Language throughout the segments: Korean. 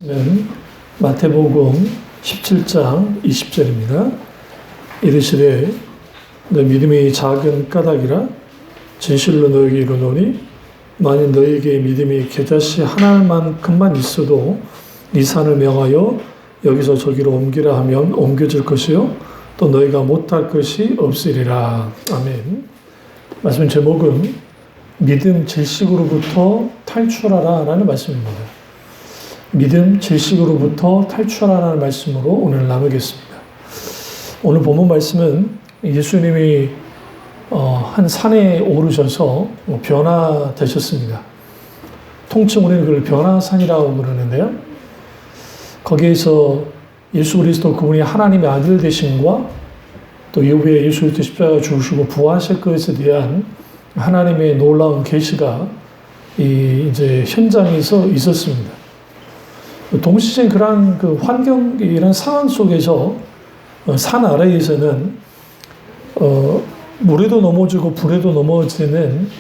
는 마태복음 17장 20절입니다. 이르시되 너 믿음이 작은 까닭이라 진실로 너에게 이르노니 만일 너에게 믿음이 겨자씨 하나만큼만 있어도 이 산을 명하여 여기서 저기로 옮기라 하면 옮겨질 것이요 또 너희가 못할 것이 없으리라. 아멘. 말씀 제목은 믿음 질식으로부터 탈출하라 라는 말씀입니다. 믿음 질식으로부터 탈출하라는 말씀으로 오늘 나누겠습니다. 오늘 본문 말씀은 예수님이 한 산에 오르셔서 변화되셨습니다. 통칭 우리는 그걸 변화산이라고 그러는데요. 거기에서 예수 그리스도 그분이 하나님의 아들 되심과 또 이후에 예수 그리스도 십자가 죽으시고 부활하실 것에 대한 하나님의 놀라운 계시가 이제 현장에서 있었습니다. 동시에 그러한 그 환경, 이런 상황 속에서 산 아래에서는 물에도 넘어지고 불에도 넘어지는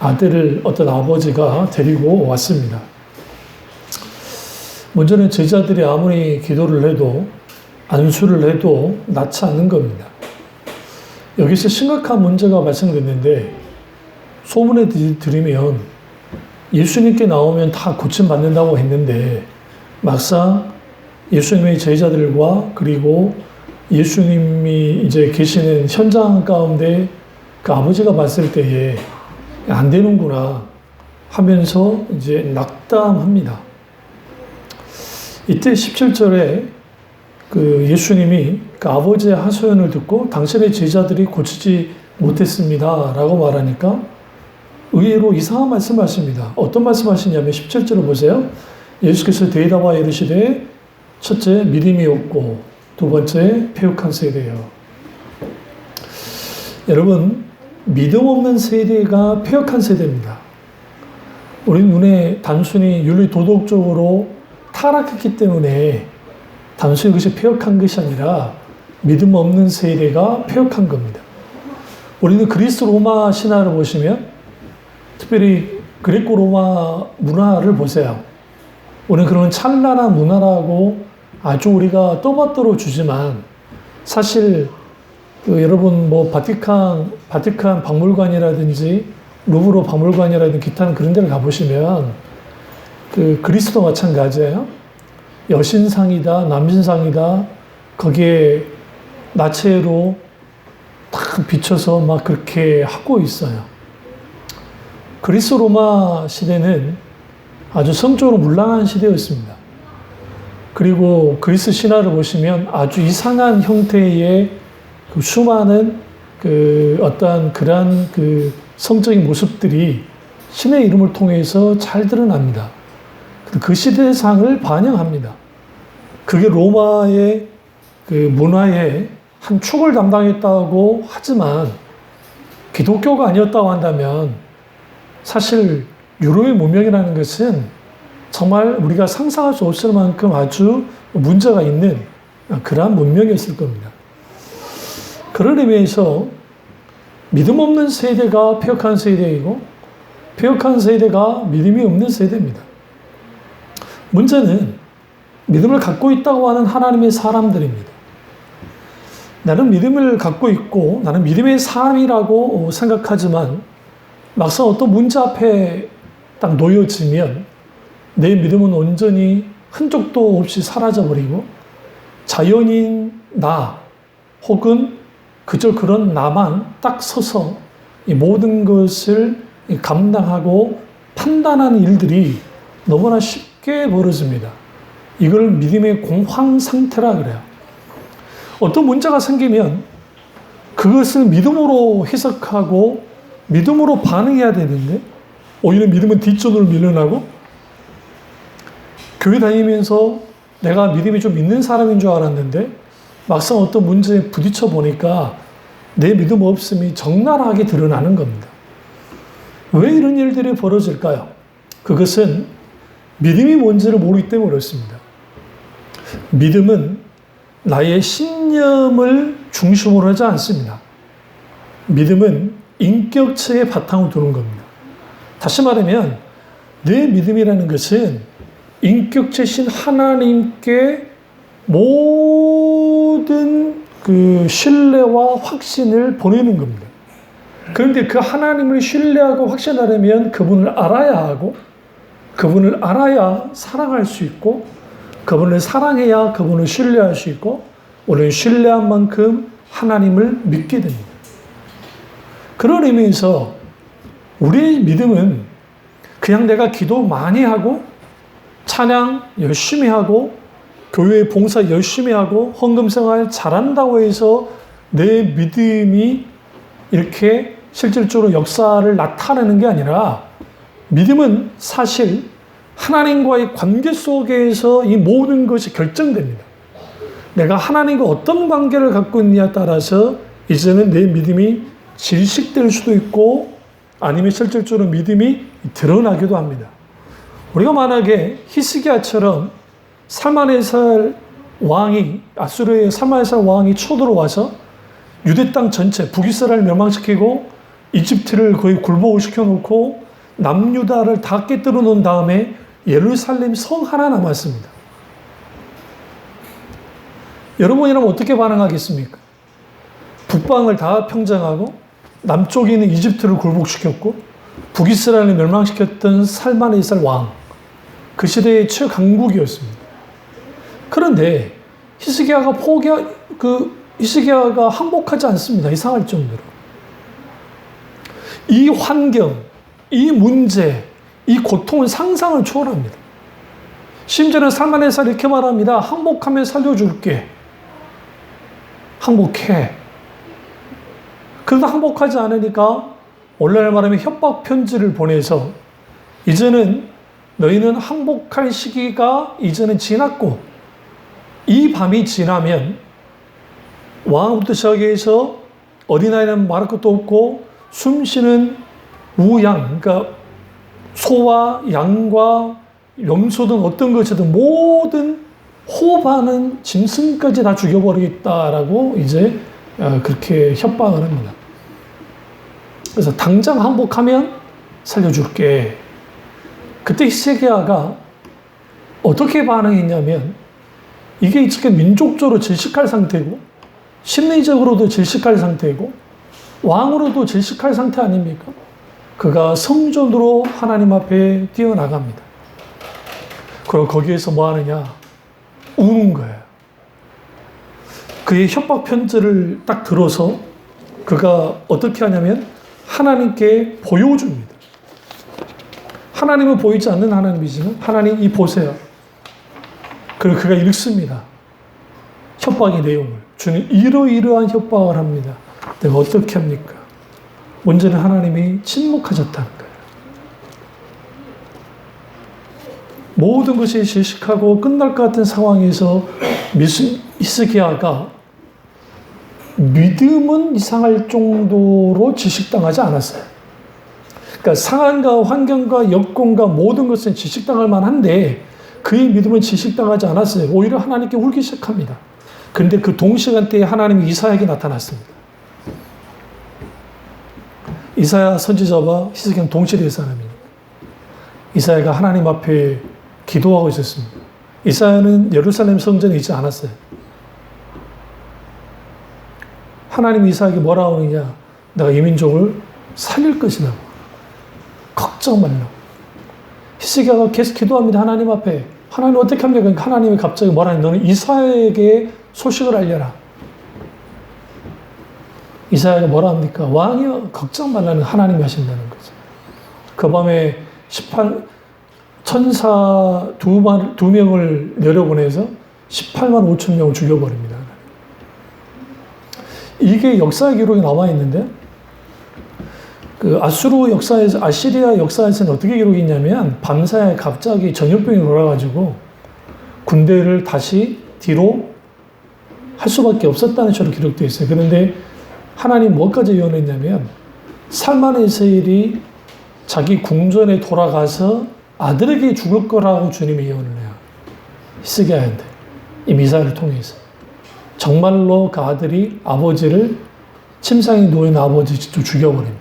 아들을 어떤 아버지가 데리고 왔습니다. 먼저는 제자들이 아무리 기도를 해도 안수를 해도 낫지 않는 겁니다. 여기서 심각한 문제가 발생됐는데 소문에 들으면 예수님께 나오면 다 고침받는다고 했는데 막상 예수님의 제자들과 그리고 예수님이 이제 계시는 현장 가운데 그 아버지가 봤을 때에 안 되는구나 하면서 이제 낙담합니다. 이때 17절에 그 예수님이 그 아버지의 하소연을 듣고 당신의 제자들이 고치지 못했습니다 라고 말하니까 의외로 이상한 말씀을 하십니다. 어떤 말씀 하시냐면 17절을 보세요. 예수께서 대답하여 이르시되 첫째 믿음이 없고 두 번째 패역한 세대요. 여러분 믿음 없는 세대가 패역한 세대입니다. 우리 눈에 단순히 윤리 도덕적으로 타락했기 때문에 단순히 그것이 패역한 것이 아니라 믿음 없는 세대가 패역한 겁니다. 우리는 그리스 로마 신화를 보시면 특별히 그리코 로마 문화를 보세요. 우리는 그런 찬란한 문화라고 아주 우리가 떠받들어 주지만 사실 여러분 뭐 바티칸 박물관이라든지 루브르 박물관이라든지 기타는 그런 데를 가보시면 그 그리스도 마찬가지예요. 여신상이다 남신상이다 거기에 나체로 딱 비춰서 막 그렇게 하고 있어요. 그리스 로마 시대는 아주 성적으로 문란한 시대였습니다. 그리고 그리스 신화를 보시면 아주 이상한 형태의 그 수많은 그 어떠한 그러한 그 성적인 모습들이 신의 이름을 통해서 잘 드러납니다. 그 시대상을 반영합니다. 그게 로마의 그 문화의 한 축을 담당했다고 하지만 기독교가 아니었다고 한다면 사실 유럽의 문명이라는 것은 정말 우리가 상상할 수 없을 만큼 아주 문제가 있는 그러한 문명이었을 겁니다. 그런 의미에서 믿음 없는 세대가 패역한 세대이고 패역한 세대가 믿음이 없는 세대입니다. 문제는 믿음을 갖고 있다고 하는 하나님의 사람들입니다. 나는 믿음을 갖고 있고 나는 믿음의 사람이라고 생각하지만 막상 어떤 문제 앞에 딱 놓여지면 내 믿음은 온전히 흔적도 없이 사라져버리고 자연인 나 혹은 그저 그런 나만 딱 서서 이 모든 것을 감당하고 판단하는 일들이 너무나 쉽게 벌어집니다. 이걸 믿음의 공황 상태라 그래요. 어떤 문제가 생기면 그것을 믿음으로 해석하고 믿음으로 반응해야 되는데 오히려 믿음은 뒷전으로 밀려나고 교회 다니면서 내가 믿음이 좀 있는 사람인 줄 알았는데 막상 어떤 문제에 부딪혀 보니까 내 믿음 없음이 적나라하게 드러나는 겁니다. 왜 이런 일들이 벌어질까요? 그것은 믿음이 뭔지를 모르기 때문에 그렇습니다. 믿음은 나의 신념을 중심으로 하지 않습니다. 믿음은 인격체의 바탕을 두는 겁니다. 다시 말하면 내 믿음이라는 것은 인격체신 하나님께 모든 그 신뢰와 확신을 보내는 겁니다. 그런데 그 하나님을 신뢰하고 확신하려면 그분을 알아야 하고, 그분을 알아야 사랑할 수 있고, 그분을 사랑해야 그분을 신뢰할 수 있고, 우리는 신뢰한 만큼 하나님을 믿게 됩니다. 그런 의미에서 우리의 믿음은 그냥 내가 기도 많이 하고, 찬양 열심히 하고, 교회 봉사 열심히 하고, 헌금 생활 잘한다고 해서 내 믿음이 이렇게 실질적으로 역사를 나타내는 게 아니라, 믿음은 사실 하나님과의 관계 속에서 이 모든 것이 결정됩니다. 내가 하나님과 어떤 관계를 갖고 있느냐에 따라서 이제는 내 믿음이 질식될 수도 있고, 아니면 실질적으로 믿음이 드러나기도 합니다. 우리가 만약에 히스기야처럼 살마네살 왕이, 아수르의 살마네살 왕이 쳐들어와서 유대 땅 전체, 북이스라엘을 멸망시키고 이집트를 거의 굴복을 시켜놓고 남유다를 다 깨뜨려 놓은 다음에 예루살렘 성 하나 남았습니다. 여러분이라면 어떻게 반응하겠습니까? 북방을 다 평정하고 남쪽에 있는 이집트를 굴복시켰고 북이스라엘을 멸망시켰던 살마네살 왕, 그 시대의 최강국이었습니다. 그런데 히스기야가 항복하지 않습니다. 이상할 정도로. 이 환경, 이 문제, 이 고통은 상상을 초월합니다. 심지어는 살마네살이 이렇게 말합니다. 항복하면 살려줄게. 항복해. 그래도 항복하지 않으니까 오늘날 말하면 협박 편지를 보내서 이제는 너희는 항복할 시기가 이제는 지났고, 이 밤이 지나면 왕부터 시작해서 어린아이는 말할 것도 없고 숨쉬는 우양, 그러니까 소와 양과 염소 등 어떤 것이든 모든 호흡하는 짐승까지 다 죽여버리겠다라고 이제 그렇게 협박을 합니다. 그래서 당장 항복하면 살려줄게. 그때 히스기야가 어떻게 반응했냐면, 이게 지금 민족적으로 질식할 상태고 심리적으로도 질식할 상태고 왕으로도 질식할 상태 아닙니까? 그가 성전으로 하나님 앞에 뛰어나갑니다. 그리고 거기에서 뭐 하느냐? 우는 거예요. 그의 협박 편지를 딱 들어서 그가 어떻게 하냐면 하나님께 보여줍니다. 하나님은 보이지 않는 하나님이지만, 하나님 이 보세요. 그리고 그가 읽습니다. 협박의 내용을. 주는 이러이러한 협박을 합니다. 내가 어떻게 합니까? 문제는 하나님이 침묵하셨다는 거예요. 모든 것이 질식하고 끝날 것 같은 상황에서 히스기야가 믿음은 이상할 정도로 질식당하지 않았어요. 그러니까 상황과 환경과 여건과 모든 것은 질식당할 만한데 그의 믿음은 질식당하지 않았어요. 오히려 하나님께 울기 시작합니다. 그런데 그 동시간대에 하나님이 이사야에게 나타났습니다. 이사야 선지자와 히스기야는 동시대의 사람입니다. 이사야가 하나님 앞에 기도하고 있었습니다. 이사야는 예루살렘 성전에 있지 않았어요. 하나님이 이사야에게 뭐라고 하느냐? 내가 이 민족을 살릴 것이다. 걱정 말라고. 히스기야가 계속 기도합니다. 하나님 앞에. 하나님 어떻게 합니까? 그러니까 하나님이 갑자기 뭐라니? 너는 이사야에게 소식을 알려라. 이사야가 뭐라 합니까? 왕이여 걱정 말라는 하나님이 하신다는 거죠. 그 밤에 천사 두 명을 내려보내서 18만 5천 명을 죽여버립니다. 이게 역사 기록에 나와 있는데, 그 아시리아 역사에서는 어떻게 기록이 있냐면, 밤사이에 갑자기 전염병이 돌아가지고 군대를 다시 뒤로 할 수밖에 없었다는 식으로 기록되어 있어요. 그런데 하나님 뭐까지 예언했냐면, 살마네셀이 자기 궁전에 돌아가서 아들에게 죽을 거라고 주님이 예언을 해요. 히스기야한테. 이 미사를 통해서. 정말로 그 아들이 아버지를, 침상에 누워있는 아버지 직접 죽여버립니다.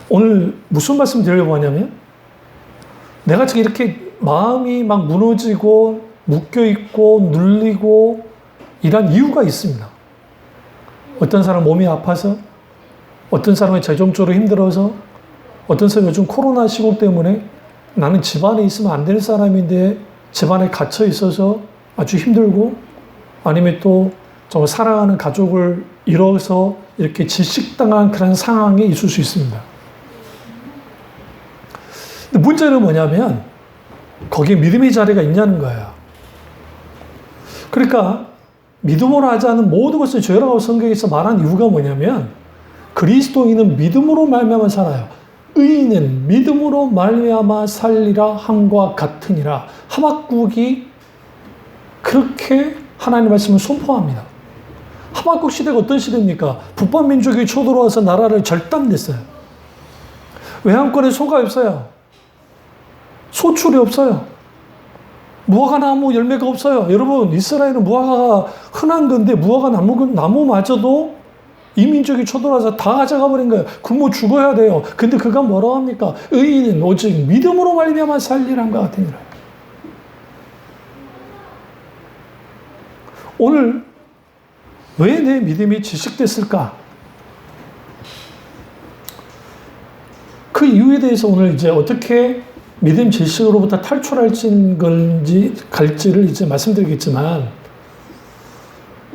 오늘 무슨 말씀 드리려고 하냐면, 내가 지금 이렇게 마음이 막 무너지고 묶여있고 눌리고 이런 이유가 있습니다. 어떤 사람 몸이 아파서, 어떤 사람은 재정적으로 힘들어서, 어떤 사람은 요즘 코로나 시국 때문에 나는 집안에 있으면 안 될 사람인데 집안에 갇혀 있어서 아주 힘들고, 아니면 또 정말 사랑하는 가족을 잃어서 이렇게 질식당한 그런 상황이 있을 수 있습니다. 근데 문제는 뭐냐면 거기에 믿음의 자리가 있냐는 거예요. 그러니까 믿음으로 하지 않은 모든 것을 죄라고 성경에서 말한 이유가 뭐냐면 그리스도인은 믿음으로 말미암아 살아요. 의인은 믿음으로 말미암아 살리라 함과 같으니라. 하박국이 그렇게 하나님의 말씀을 선포합니다. 하박국 시대가 어떤 시대입니까? 북방 민족이 쳐들어와서 나라를 절단냈어요. 외양권에 소가 없어요. 소출이 없어요. 무화과 나무 열매가 없어요. 여러분, 이스라엘은 무화과가 흔한 건데 무화과 나무마저도 이 민족이 쳐들어와서 다 가져가 버린 거예요. 굶어 죽어야 돼요. 근데 그가 뭐라고 합니까? 의인은 오직 믿음으로 말미암아 살리란 것 같으니라. 오늘 왜 내 믿음이 질식됐을까? 그 이유에 대해서 오늘 이제 어떻게 믿음 질식으로부터 갈지를 이제 말씀드리겠지만,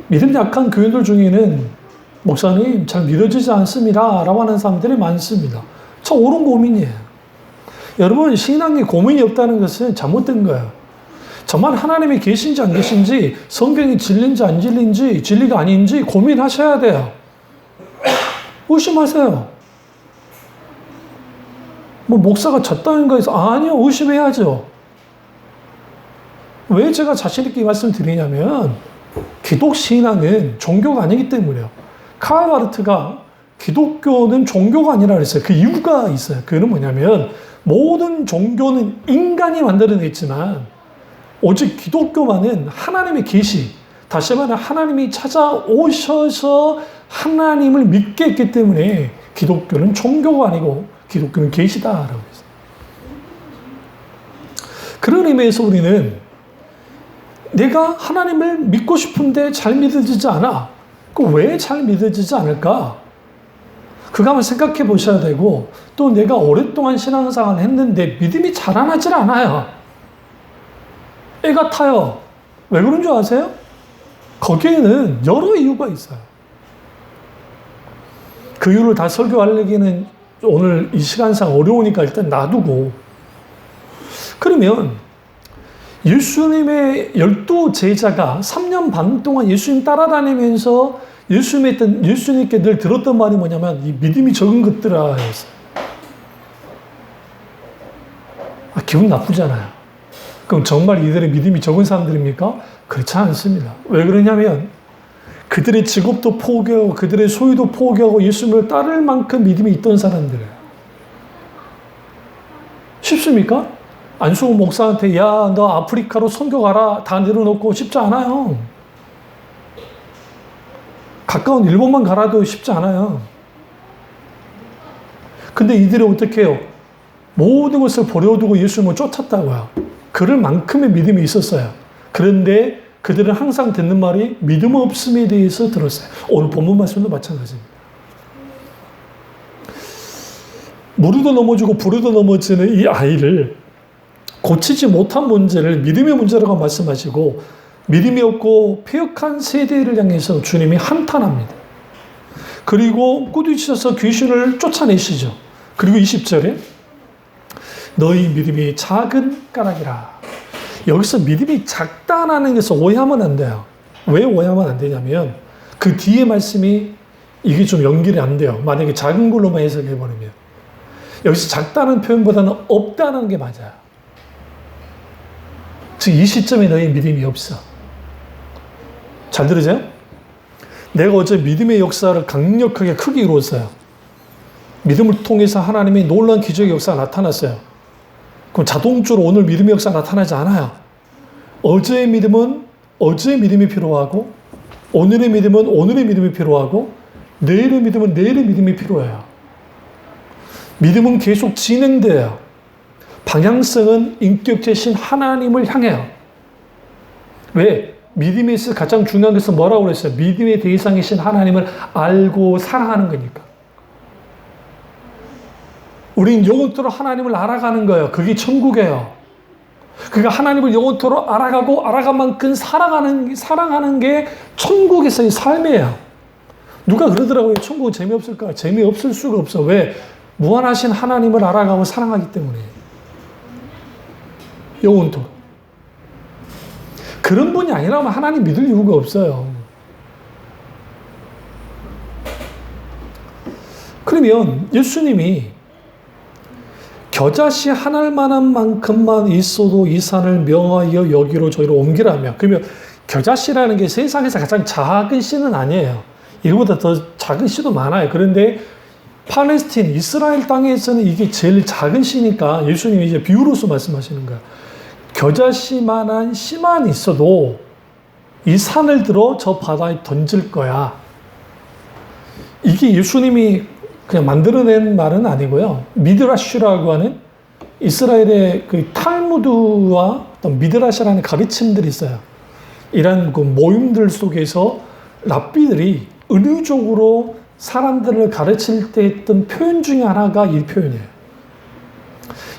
믿음 약한 교인들 중에는 목사님 잘 믿어지지 않습니다 라고 하는 사람들이 많습니다. 저 옳은 고민이에요. 여러분, 신앙에 고민이 없다는 것은 잘못된 거예요. 정말 하나님이 계신지 안 계신지, 성경이 진리인지 안 진리인지, 진리가 아닌지 고민하셔야 돼요. 의심하세요. 뭐 목사가 졌다는 거에서 아니요, 의심해야죠. 왜 제가 자신 있게 말씀드리냐면 기독 신앙은 종교가 아니기 때문에요. 칼 바르트가 기독교는 종교가 아니라 그랬어요. 그 이유가 있어요. 그는 뭐냐면 모든 종교는 인간이 만들어냈지만 오직 기독교만은 하나님의 계시, 다시 말해 하나님이 찾아오셔서 하나님을 믿게 했기 때문에 기독교는 종교가 아니고 기독교는 계시다라고 했어요. 그런 의미에서 우리는 내가 하나님을 믿고 싶은데 잘 믿어지지 않아. 왜 잘 믿어지지 않을까? 그거 한번 생각해 보셔야 되고, 또 내가 오랫동안 신앙생활을 했는데 믿음이 자라나질 않아요. 애가 타요. 왜 그런 줄 아세요? 거기에는 여러 이유가 있어요. 그 이유를 다 설교하려기는 오늘 이 시간상 어려우니까 일단 놔두고, 그러면 예수님의 12 제자가 3년 반 동안 예수님 따라다니면서 예수님께 늘 들었던 말이 뭐냐면 이 믿음이 적은 것들아 했어요. 기분 나쁘잖아요. 그럼 정말 이들의 믿음이 적은 사람들입니까? 그렇지 않습니다. 왜 그러냐면 그들의 직업도 포기하고 그들의 소유도 포기하고 예수님을 따를 만큼 믿음이 있던 사람들이에요. 쉽습니까? 안수홍 목사한테 야, 너 아프리카로 선교 가라 다 내려놓고 쉽지 않아요. 가까운 일본만 가라도 쉽지 않아요. 근데 이들이 어떻게 해요? 모든 것을 버려두고 예수님을 쫓았다고요. 그럴 만큼의 믿음이 있었어요. 그런데 그들은 항상 듣는 말이 믿음 없음에 대해서 들었어요. 오늘 본문 말씀도 마찬가지입니다. 물에도 넘어지고 불에도 넘어지는 이 아이를 고치지 못한 문제를 믿음의 문제라고 말씀하시고, 믿음이 없고 폐역한 세대를 향해서 주님이 한탄합니다. 그리고 꾸짖으셔서 귀신을 쫓아내시죠. 그리고 20절에 너희 믿음이 작은 까닭이라. 여기서 믿음이 작다라는 것을 오해하면 안 돼요. 왜 오해하면 안 되냐면 그 뒤에 말씀이 이게 좀 연결이 안 돼요. 만약에 작은 걸로만 해석해버리면. 여기서 작다는 표현보다는 없다는 게 맞아요. 즉 이 시점에 너희 믿음이 없어. 잘 들으세요? 내가 어제 믿음의 역사를 강력하게 크게 이루었어요. 믿음을 통해서 하나님의 놀라운 기적의 역사가 나타났어요. 그럼 자동적으로 오늘 믿음의 역사가 나타나지 않아요. 어제의 믿음은 어제의 믿음이 필요하고, 오늘의 믿음은 오늘의 믿음이 필요하고, 내일의 믿음은 내일의 믿음이 필요해요. 믿음은 계속 진행돼요. 방향성은 인격체신 하나님을 향해요. 왜? 믿음에 있어 가장 중요한 것은 뭐라고 그랬어요? 믿음의 대상이신 하나님을 알고 사랑하는 거니까. 우린 영원토록 하나님을 알아가는 거예요. 그게 천국이에요. 그러니까 하나님을 영원토록 알아가고 알아간 만큼 사랑하는 게 천국에서의 삶이에요. 누가 그러더라고요. 천국은 재미없을까? 재미없을 수가 없어. 왜? 무한하신 하나님을 알아가고 사랑하기 때문에. 영원토록. 그런 분이 아니라면 하나님 믿을 이유가 없어요. 그러면 예수님이 겨자씨 하나만한 만큼만 있어도 이 산을 명하여 여기로 저기로 옮기라며. 그러면 겨자씨라는 게 세상에서 가장 작은 씨는 아니에요. 이거보다 더 작은 씨도 많아요. 그런데 팔레스틴, 이스라엘 땅에서는 이게 제일 작은 씨니까 예수님이 이제 비유로서 말씀하시는 거예요. 겨자씨만한 씨만 있어도 이 산을 들어 저 바다에 던질 거야. 이게 예수님이 그냥 만들어낸 말은 아니고요. 미드라슈라고 하는 이스라엘의 그 탈무드와 어떤 미드라시라는 가르침들이 있어요. 이런 그 모임들 속에서 랍비들이 은유적으로 사람들을 가르칠 때 했던 표현 중에 하나가 이 표현이에요.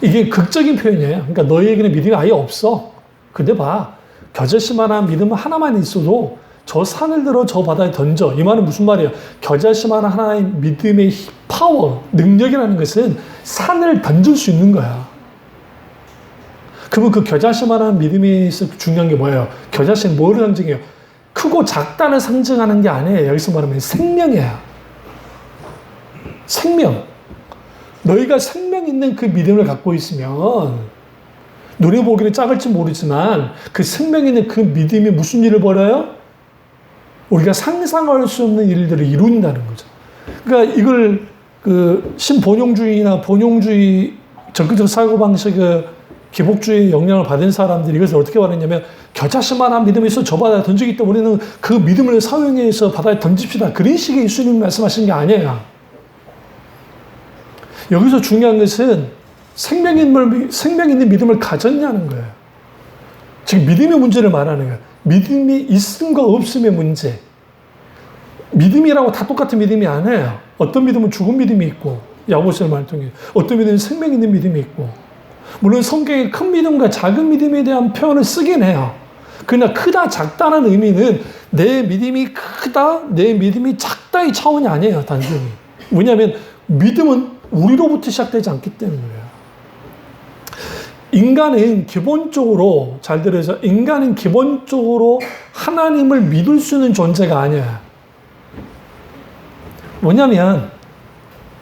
이게 극적인 표현이에요. 그러니까 너희에게는 믿음이 아예 없어. 근데 봐. 겨자씨만한 믿음 하나만 있어도 저 산을 들어 저 바다에 던져. 이 말은 무슨 말이에요? 겨자씨만한 하나의 믿음의 파워, 능력이라는 것은 산을 던질 수 있는 거야. 그러면 그 겨자씨만한 믿음에서 중요한 게 뭐예요? 겨자씨는 뭐를 상징해요? 크고 작다를 상징하는 게 아니에요. 여기서 말하면 생명이에요. 생명. 너희가 생명 있는 그 믿음을 갖고 있으면 눈에 보기는 작을지 모르지만 그 생명 있는 그 믿음이 무슨 일을 벌여요? 우리가 상상할 수 없는 일들을 이룬다는 거죠. 그러니까 이걸 그 신본용주의나 본용주의 적극적 사고방식의 기복주의 영향을 받은 사람들이 이것을 어떻게 말했냐면 겨자씨만한 믿음이 있어 저 바다에 던지기 때문에 우리는 그 믿음을 사용해서 바다에 던집시다. 그런 식의 예수님이 말씀하신 게 아니에요. 여기서 중요한 것은 생명 있는 믿음을 가졌냐는 거예요. 지금 믿음의 문제를 말하는 거예요. 믿음이 있음과 없음의 문제. 믿음이라고 다 똑같은 믿음이 아니에요. 어떤 믿음은 죽은 믿음이 있고, 야고보서의 말을 통해 어떤 믿음은 생명 있는 믿음이 있고, 물론 성경에 큰 믿음과 작은 믿음에 대한 표현을 쓰긴 해요. 그러나 크다 작다는 의미는 내 믿음이 크다, 내 믿음이 작다의 차원이 아니에요. 단순히. 왜냐하면 믿음은 우리로부터 시작되지 않기 때문이에요. 인간은 기본적으로, 잘 들어서 인간은 기본적으로 하나님을 믿을 수 있는 존재가 아니에요. 뭐냐면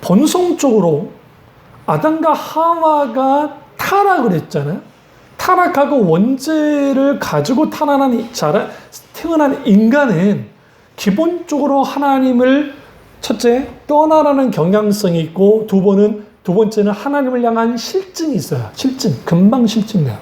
본성적으로 아담과 하와가 타락을 했잖아요. 타락하고 원죄를 가지고 태어난 인간은 기본적으로 하나님을 첫째 떠나라는 경향성이 있고 두 번째는 하나님을 향한 실증이 있어요. 금방 실증돼요.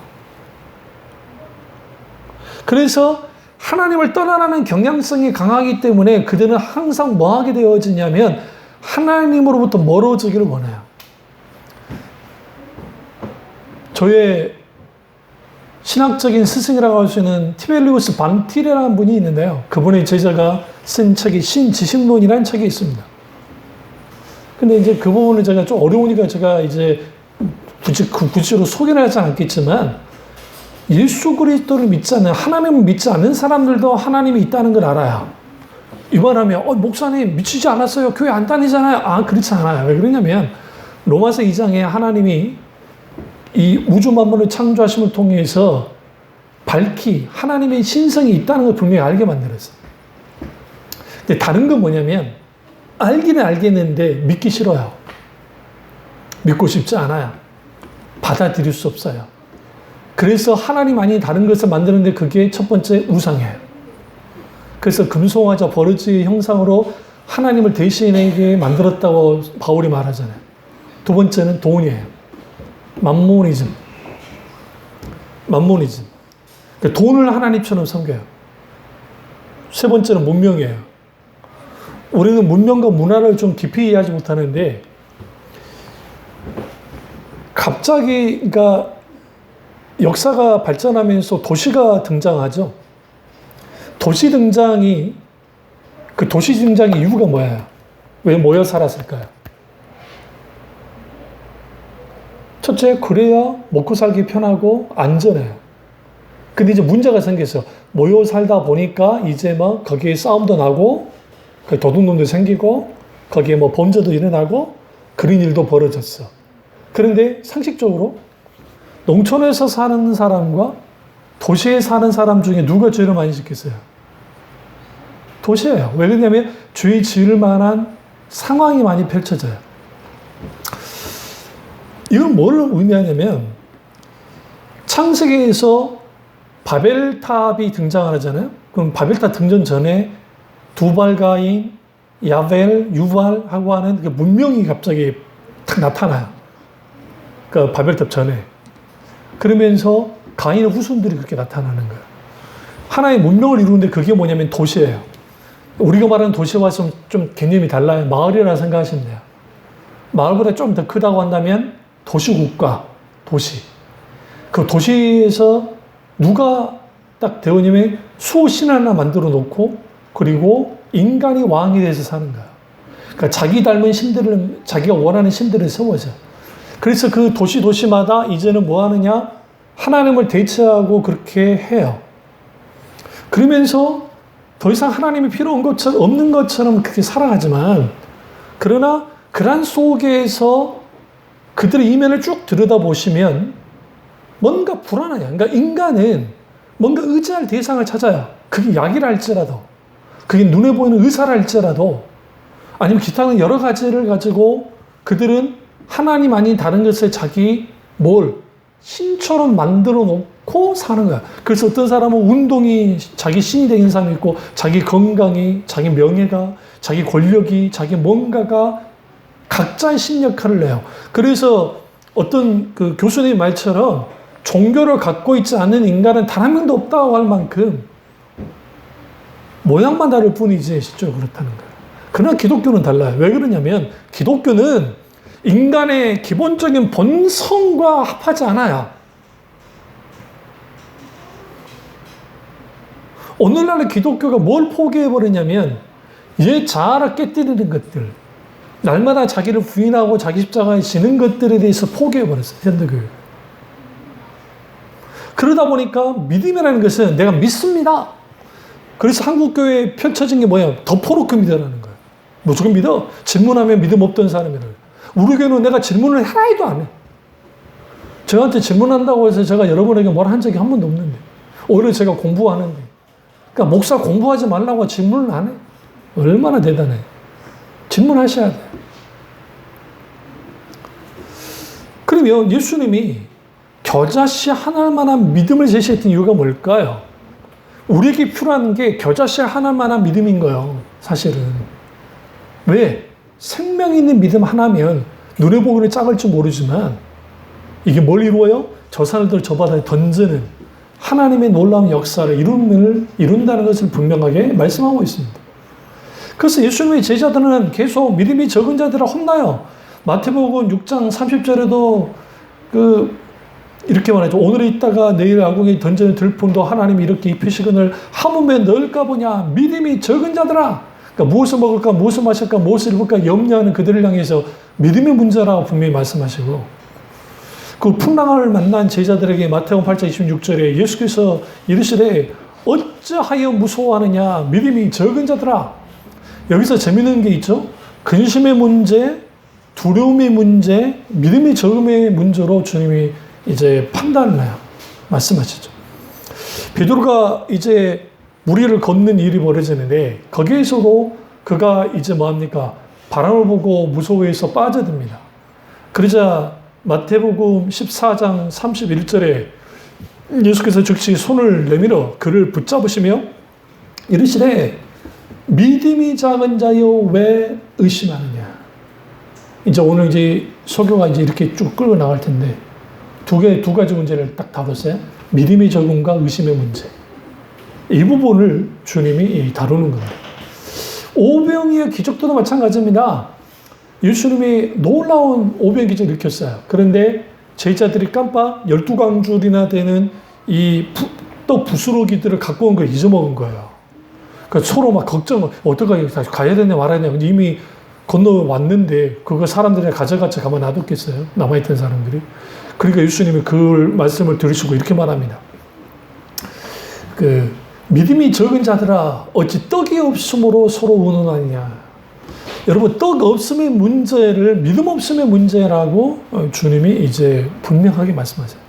그래서 하나님을 떠나라는 경향성이 강하기 때문에 그들은 항상 뭐 하게 되어지냐면 하나님으로부터 멀어지기를 원해요. 저의 신학적인 스승이라고 할 수 있는 티벨리우스 반티레라는 분이 있는데요. 그분의 제자가 쓴 책이 신지식론이라는 책이 있습니다. 근데 이제 그 부분은 제가 좀 어려우니까 제가 이제 구체로 소개는 하지 않겠지만 예수 그리스도를 믿지 않는, 하나님을 믿지 않는 사람들도 하나님이 있다는 걸 알아요. 이 말하면 목사님 미치지 않았어요. 교회 안 다니잖아요. 그렇지 않아요. 왜 그러냐면 로마서 2장에 하나님이 이 우주 만물을 창조하심을 통해서 밝히 하나님의 신성이 있다는 걸 분명히 알게 만들었어요. 근데 다른 건 뭐냐면 알기는 알겠는데 믿기 싫어요. 믿고 싶지 않아요. 받아들일 수 없어요. 그래서 하나님 아닌 다른 것을 만드는데 그게 첫 번째 우상이에요. 그래서 금송아지 버러지의 형상으로 하나님을 대신하게 만들었다고 바울이 말하잖아요. 두 번째는 돈이에요. 맘모니즘. 돈을 하나님처럼 섬겨요. 세 번째는 문명이에요. 우리는 문명과 문화를 좀 깊이 이해하지 못하는데 갑자기, 그러니까 역사가 발전하면서 도시가 등장하죠. 도시 등장의 이유가 뭐예요? 왜 모여 살았을까요? 첫째, 그래야 먹고 살기 편하고 안전해요. 근데 이제 문제가 생겼어요. 모여 살다 보니까 이제 막 거기에 싸움도 나고, 도둑놈도 생기고, 거기에 뭐 범죄도 일어나고, 그런 일도 벌어졌어. 그런데 상식적으로 농촌에서 사는 사람과 도시에 사는 사람 중에 누가 죄를 많이 짓겠어요? 도시예요. 왜 그러냐면 죄 지을 만한 상황이 많이 펼쳐져요. 이건 뭘 의미하냐면 창세기에서 바벨탑이 등장하잖아요. 그럼 바벨탑 등장 전에 두발가인, 야벨, 유발하고 하는 그 문명이 갑자기 탁 나타나요. 그 바벨탑 전에. 그러면서 가인의 후손들이 그렇게 나타나는 거예요. 하나의 문명을 이루는데 그게 뭐냐면 도시예요. 우리가 말하는 도시와 좀 개념이 달라요. 마을이라 생각하시면 돼요. 마을보다 좀 더 크다고 한다면 도시국가, 도시. 그 도시에서 누가 딱 되었냐면 수호신 하나 만들어 놓고 그리고 인간이 왕이 돼서 사는 거예요. 그러니까 자기 닮은 신들을, 자기가 원하는 신들을 세워져. 그래서 그 도시마다 이제는 뭐 하느냐? 하나님을 대체하고 그렇게 해요. 그러면서 더 이상 하나님이 필요 없는 것처럼 그렇게 살아가지만, 그러나 그런 속에서 그들의 이면을 쭉 들여다보시면 뭔가 불안해요. 그러니까 인간은 뭔가 의지할 대상을 찾아요. 그게 약이라 할지라도, 그게 눈에 보이는 의사라 할지라도, 아니면 기타는 여러 가지를 가지고 그들은 하나님 아닌 다른 것을 자기 신처럼 만들어 놓고 사는 거야. 그래서 어떤 사람은 운동이 자기 신이 되는 사람이 있고, 자기 건강이, 자기 명예가, 자기 권력이, 자기 뭔가가 각자의 신 역할을 해요. 그래서 어떤 그 교수님 말처럼 종교를 갖고 있지 않는 인간은 단 한 명도 없다고 할 만큼 모양만 다를 뿐이지 실제로 그렇다는 거예요. 그러나 기독교는 달라요. 왜 그러냐면 기독교는 인간의 기본적인 본성과 합하지 않아요. 오늘날의 기독교가 뭘 포기해버리냐면 옛 자아를 깨뜨리는 것들, 날마다 자기를 부인하고 자기 십자가에 지는 것들에 대해서 포기해버렸어요. 현대교회. 그러다 보니까 믿음이라는 것은 내가 믿습니다. 그래서 한국교회에 펼쳐진 게 뭐예요? 덮어놓고 믿으라는 거예요. 무조건 믿어. 질문하면 믿음 없던 사람이래요. 우리 교회는 내가 질문을 하나도 안 해. 저한테 질문한다고 해서 제가 여러분에게 뭘 한 적이 한 번도 없는데, 오히려 제가 공부하는데, 그러니까 목사 공부하지 말라고 질문을 안 해. 얼마나 대단해. 질문하셔야 돼요. 그러면 예수님이 겨자씨 하나만한 믿음을 제시했던 이유가 뭘까요? 우리에게 필요한 게 겨자씨 하나만한 믿음인 거예요. 사실은. 왜? 생명 있는 믿음 하나면 눈에 보기는 작을지 모르지만 이게 뭘 이루어요? 저 산을 저 바다에 던지는 하나님의 놀라운 역사를 이룬다는 것을 분명하게 말씀하고 있습니다. 그래서 예수님의 제자들은 계속 믿음이 적은 자들을 혼나요. 마태복음 6장 30절에도 이렇게 말하죠. 오늘 있다가 내일 아궁이에 던지는 들품도 하나님이 이렇게 입히시거늘 하물며 넣을까 보냐. 믿음이 적은 자들아. 그러니까 무엇을 먹을까, 무엇을 마실까, 무엇을 입을까 염려하는 그들을 향해서 믿음의 문제라고 분명히 말씀하시고, 그 풍랑을 만난 제자들에게 마태복음 8장 26절에 예수께서 이르시되 어찌하여 무서워하느냐. 믿음이 적은 자들아. 여기서 재미있는 게 있죠. 근심의 문제, 두려움의 문제, 믿음의 적음의 문제로 주님이 이제 판단을 해요. 말씀하시죠. 베드로가 이제 무리를 걷는 일이 벌어지는데 거기에서도 그가 이제 뭐합니까? 바람을 보고 무서워해서 빠져듭니다. 그러자 마태복음 14장 31절에 예수께서 즉시 손을 내밀어 그를 붙잡으시며 이르시되 믿음이 작은 자여 왜 의심하느냐. 이제 오늘 이제 설교가 이제 이렇게 쭉 끌고 나갈 텐데 두 가지 문제를 딱 다뤘어요. 믿음의 적음과 의심의 문제. 이 부분을 주님이 다루는 겁니다. 오병이의 기적도 마찬가지입니다. 예수님이 놀라운 오병 기적을 일으켰어요. 그런데 제자들이 깜빡 12광줄이나 되는 이 떡 부스러기들을 갖고 온 걸 잊어먹은 거예요. 그러니까 서로 막 걱정, 어떡하게 다시 가야 되냐 말아야 되냐. 이미 건너왔는데 그거 사람들이 가져갔지 가만 놔뒀겠어요? 남아있던 사람들이. 그러니까 예수님이 그 말씀을 들으시고 이렇게 말합니다. 믿음이 적은 자들아 어찌 떡이 없음으로 서로 운운하느냐. 여러분, 떡 없음의 문제를 믿음 없음의 문제라고 주님이 이제 분명하게 말씀하세요.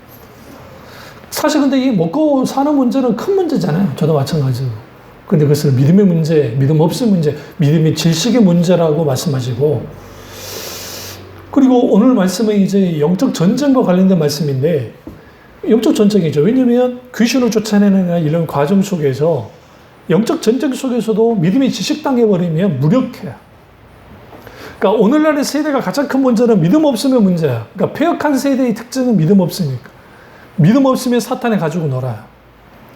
사실 근데 이 먹고 사는 문제는 큰 문제잖아요. 저도 마찬가지고. 근데 그것을 믿음의 문제, 믿음 없음의 문제, 믿음의 질식의 문제라고 말씀하시고, 그리고 오늘 말씀은 이제 영적 전쟁과 관련된 말씀인데, 영적 전쟁이죠. 왜냐면 귀신을 쫓아내는 이런 과정 속에서 영적 전쟁 속에서도 믿음이 지식당해버리면 무력해요. 그러니까 오늘날의 세대가 가장 큰 문제는 믿음 없음의 문제야. 그러니까 폐역한 세대의 특징은 믿음 없으니까. 믿음 없으면 사탄이 가지고 놀아요.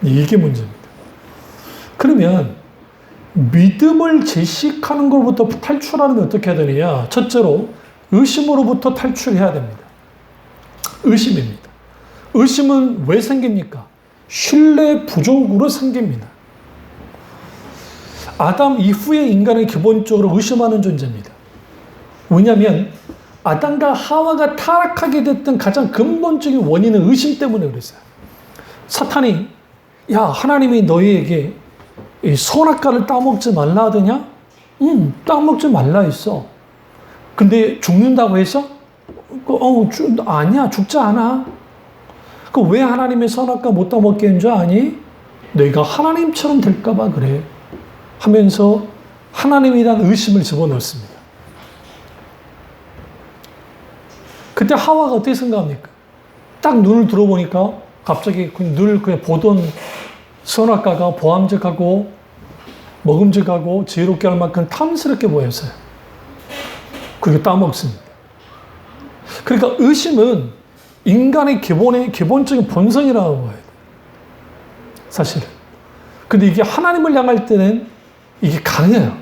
이게 문제입니다. 그러면 믿음을 제식하는 것부터 탈출하는데 어떻게 해야 되느냐? 첫째로 의심으로부터 탈출해야 됩니다. 의심입니다. 의심은 왜 생깁니까? 신뢰 부족으로 생깁니다. 아담 이후의 인간은 기본적으로 의심하는 존재입니다. 왜냐하면 아담과 하와가 타락하게 됐던 가장 근본적인 원인은 의심 때문에 그랬어요. 사탄이 야, 하나님이 너희에게 이 선악과를 따먹지 말라 하더냐? 따먹지 말라 했어. 근데 죽는다고 해서? 아니야, 죽지 않아. 왜 하나님의 선악과 못 따먹게 한 줄 아니? 너희가 하나님처럼 될까봐 그래. 하면서 하나님에 대한 의심을 집어넣습니다. 그때 하와가 어떻게 생각합니까? 딱 눈을 들어보니까 갑자기 늘 그냥 보던 선악과가 보암직하고 먹음직하고 지혜롭게 할 만큼 탐스럽게 보였어요. 그리고 따먹습니다. 그러니까 의심은 인간의 기본적인 본성이라고 봐야 돼요. 사실은. 근데 이게 하나님을 향할 때는 이게 강해요.